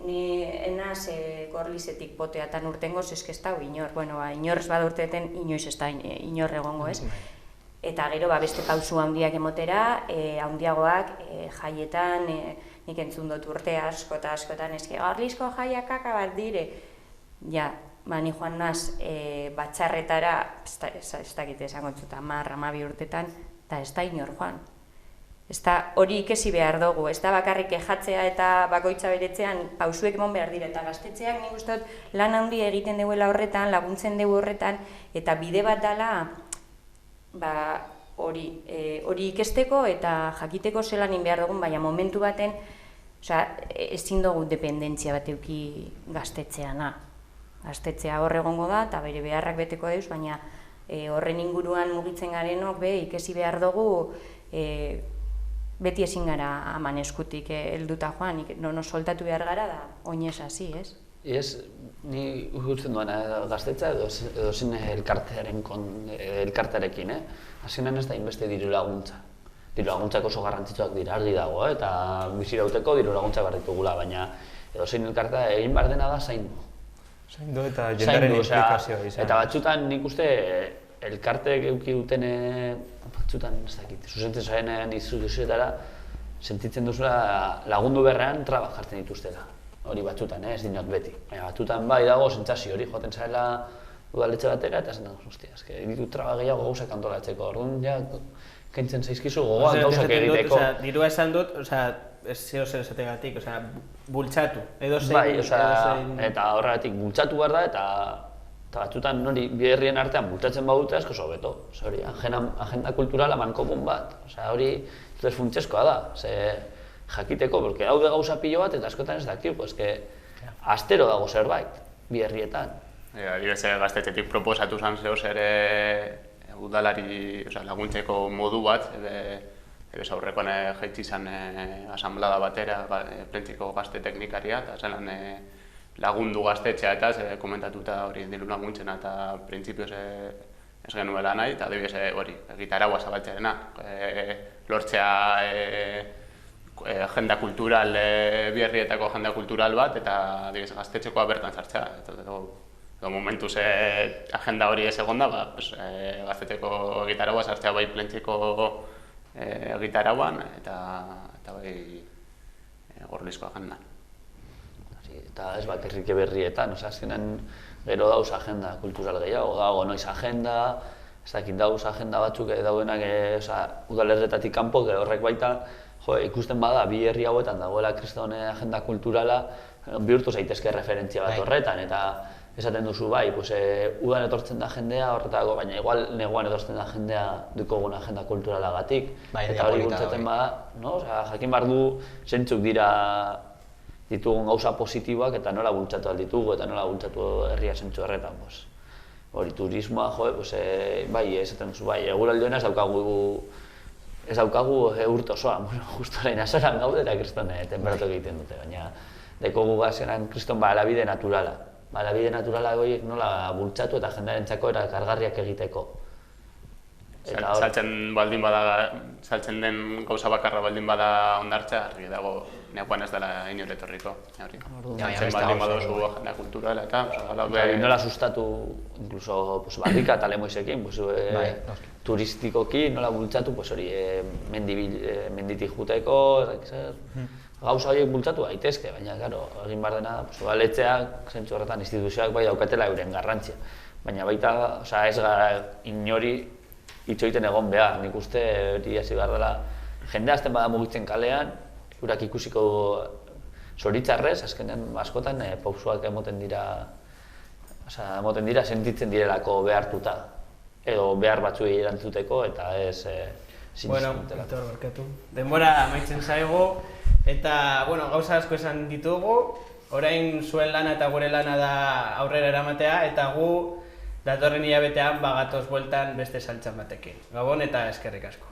[SPEAKER 6] ni enaz Gorlizetik poteatan urtengoz eske ez dago inor, inor ez bada urteten inoiz ez da inor egongo ez. Eta gero beste pausu handiak emotera, handiagoak jaietan, nik entzun dut urte askotan eske Gorlizko jaiak kaka bat dire. Ja, ni joan naz batxarretara, ez dakit esango dut 10-12 urtetan, eta ez da inor joan. Ez da hori ikesi behar dugu, ez da bakarrik kejatzea eta bakoitza beretzean pausuek emon behar dira, eta gaztetxeak nik uste dut lan handia egiten duela horretan, laguntzen dugu horretan, eta bide bat dela hori ikesteko eta jakiteko zelan behar dugun, baina momentu baten ezin dugu dependentzia bat euki gaztetxeana. Gaztetxea hor egongo da eta bere beharrak beteko deuz, baina horren inguruan mugitzen garenok ikesi behar dugu beti ezin gara aman eskutik helduta joan, nono soltatu behar gara da oinez hasi, ez?
[SPEAKER 4] Ez, ni ugutzen duena gaztetxa edo zen elkartearekin, azkenean ez da inbeste diru laguntza. Diru laguntzak oso garrantzitsuak dira, argi dago, eta bizirauteko diru laguntzak behar ditugula, baina edo zein elkartea egin behar dena da zaindu.
[SPEAKER 5] Zaindu eta jendaren implikazioa izan.
[SPEAKER 4] Eta batzutan nik uste elkarteek euki duten, batzutan ez dakit, zuzentzen zarenean instituzioetara, sentitzen duzula lagundu berrean trabak jartzen dituztela. Hori batzutan, ez dinot beti. Baina batzutan bai dago sentsazio hori, joaten zarela udaletxe batera, eta zen dago, hostia, ditut traba gehiago gauzak antolatzeko, orduan ja, kentzen zaizkizu gogoan gauzak egiteko.
[SPEAKER 1] Dirua esan dut, ez zeo zer esategatik, bultzatu, edo zein...
[SPEAKER 4] Bai, eta horregatik bultzatu behar da, eta batzutan hori bi herrien artean bultzatzen badute asko hobeto. Hori, agenda kulturala mankomun bat, hori funtsezkoa da, jakiteko, porque hau de gauza pilo bat eta askotan ez dakiu, astero dago zerbait, bi herrietan.
[SPEAKER 7] Adibidez, gaztetxetik proposatu zan zehoz ere udalari laguntzeko modu bat, ebez aurrekoan jaitsi izan asamblada batera, plentziko gazte teknikaria, eta zelan lagundu gaztetxea eta komentatuta hori diru laguntzen eta printzipioz ez genuela nahi, eta adibidez hori, gitaragua zabaltzearena, lortzea agenda kultural, bi herrietako agenda kultural bat, eta adibidez gaztetxekoa bertan sartzea. Edo momentuz agenda hori ez egon da, gaztetxeko gitaragua sartzea bai plentziko gitaraguan eta bai Gorlizko agendan.
[SPEAKER 4] Eta ez bakarrik berrietan, azkenean gero dauz agenda kultural gehiago, dago noiz agenda, ez dakit dauz agenda batzuk daudenak udalerretatik kanpo, horrek baita ikusten bada bi herri hauetan dagoela kristone agenda kulturala bihurtu zaitezke referentzia bat horretan, eta esaten duzu bai, udan etortzen da jendea horretako, baina igual neguan etortzen da jendea dukogun agenda kulturalagatik, eta hori bultzaten bada, jakin behar du zentzuk dira ditugun gauza positiboak eta nola bultzatu alditugu eta nola bultzatu herria zentzu horretan. Hori turismoa, bai, esaten duzu, bai, eguraldiona ez daukagu urte osoa, justu lehen azoran gaude eta kristone temperatu egiten dute, baina dekogu gazenan kriston balabide naturala. Balabide naturala horiek nola bultzatu eta jendarentzako erakargarriak egiteko.
[SPEAKER 7] Saltzen den gauza bakarra baldin bada ondartzea, argi dago neakoan ez dela inor etorriko. Saltzen baldin badozu agenda kulturala eta...
[SPEAKER 4] Nola sustatu, incluso barrika eta lemoizekin, turistikoki nola bultzatu menditik juteko, gauza horiek bultzatu daitezke, baina egin behar dena, udaletxeak, zentzu horretan instituzioak bai daukatela euren garrantzia. Baina baita ez gara inori itxoiten egon behar, nik uste hori hasi behar dela jende azten bada mugitzen kalean, eurak ikusiko zoritzarrez, azkenean askotan pausuak emoten dira sentitzen direlako behartuta, edo behar batzuei erantzuteko eta ez
[SPEAKER 1] sinistutela. Denbora amaitzen zaigu, eta gauza asko esan ditugu, orain zuen lana eta gure lana da aurrera eramatea, eta gu datorren hilabetean bagatoz bueltan beste saltsan batekin. Gabon eta eskerrik asko.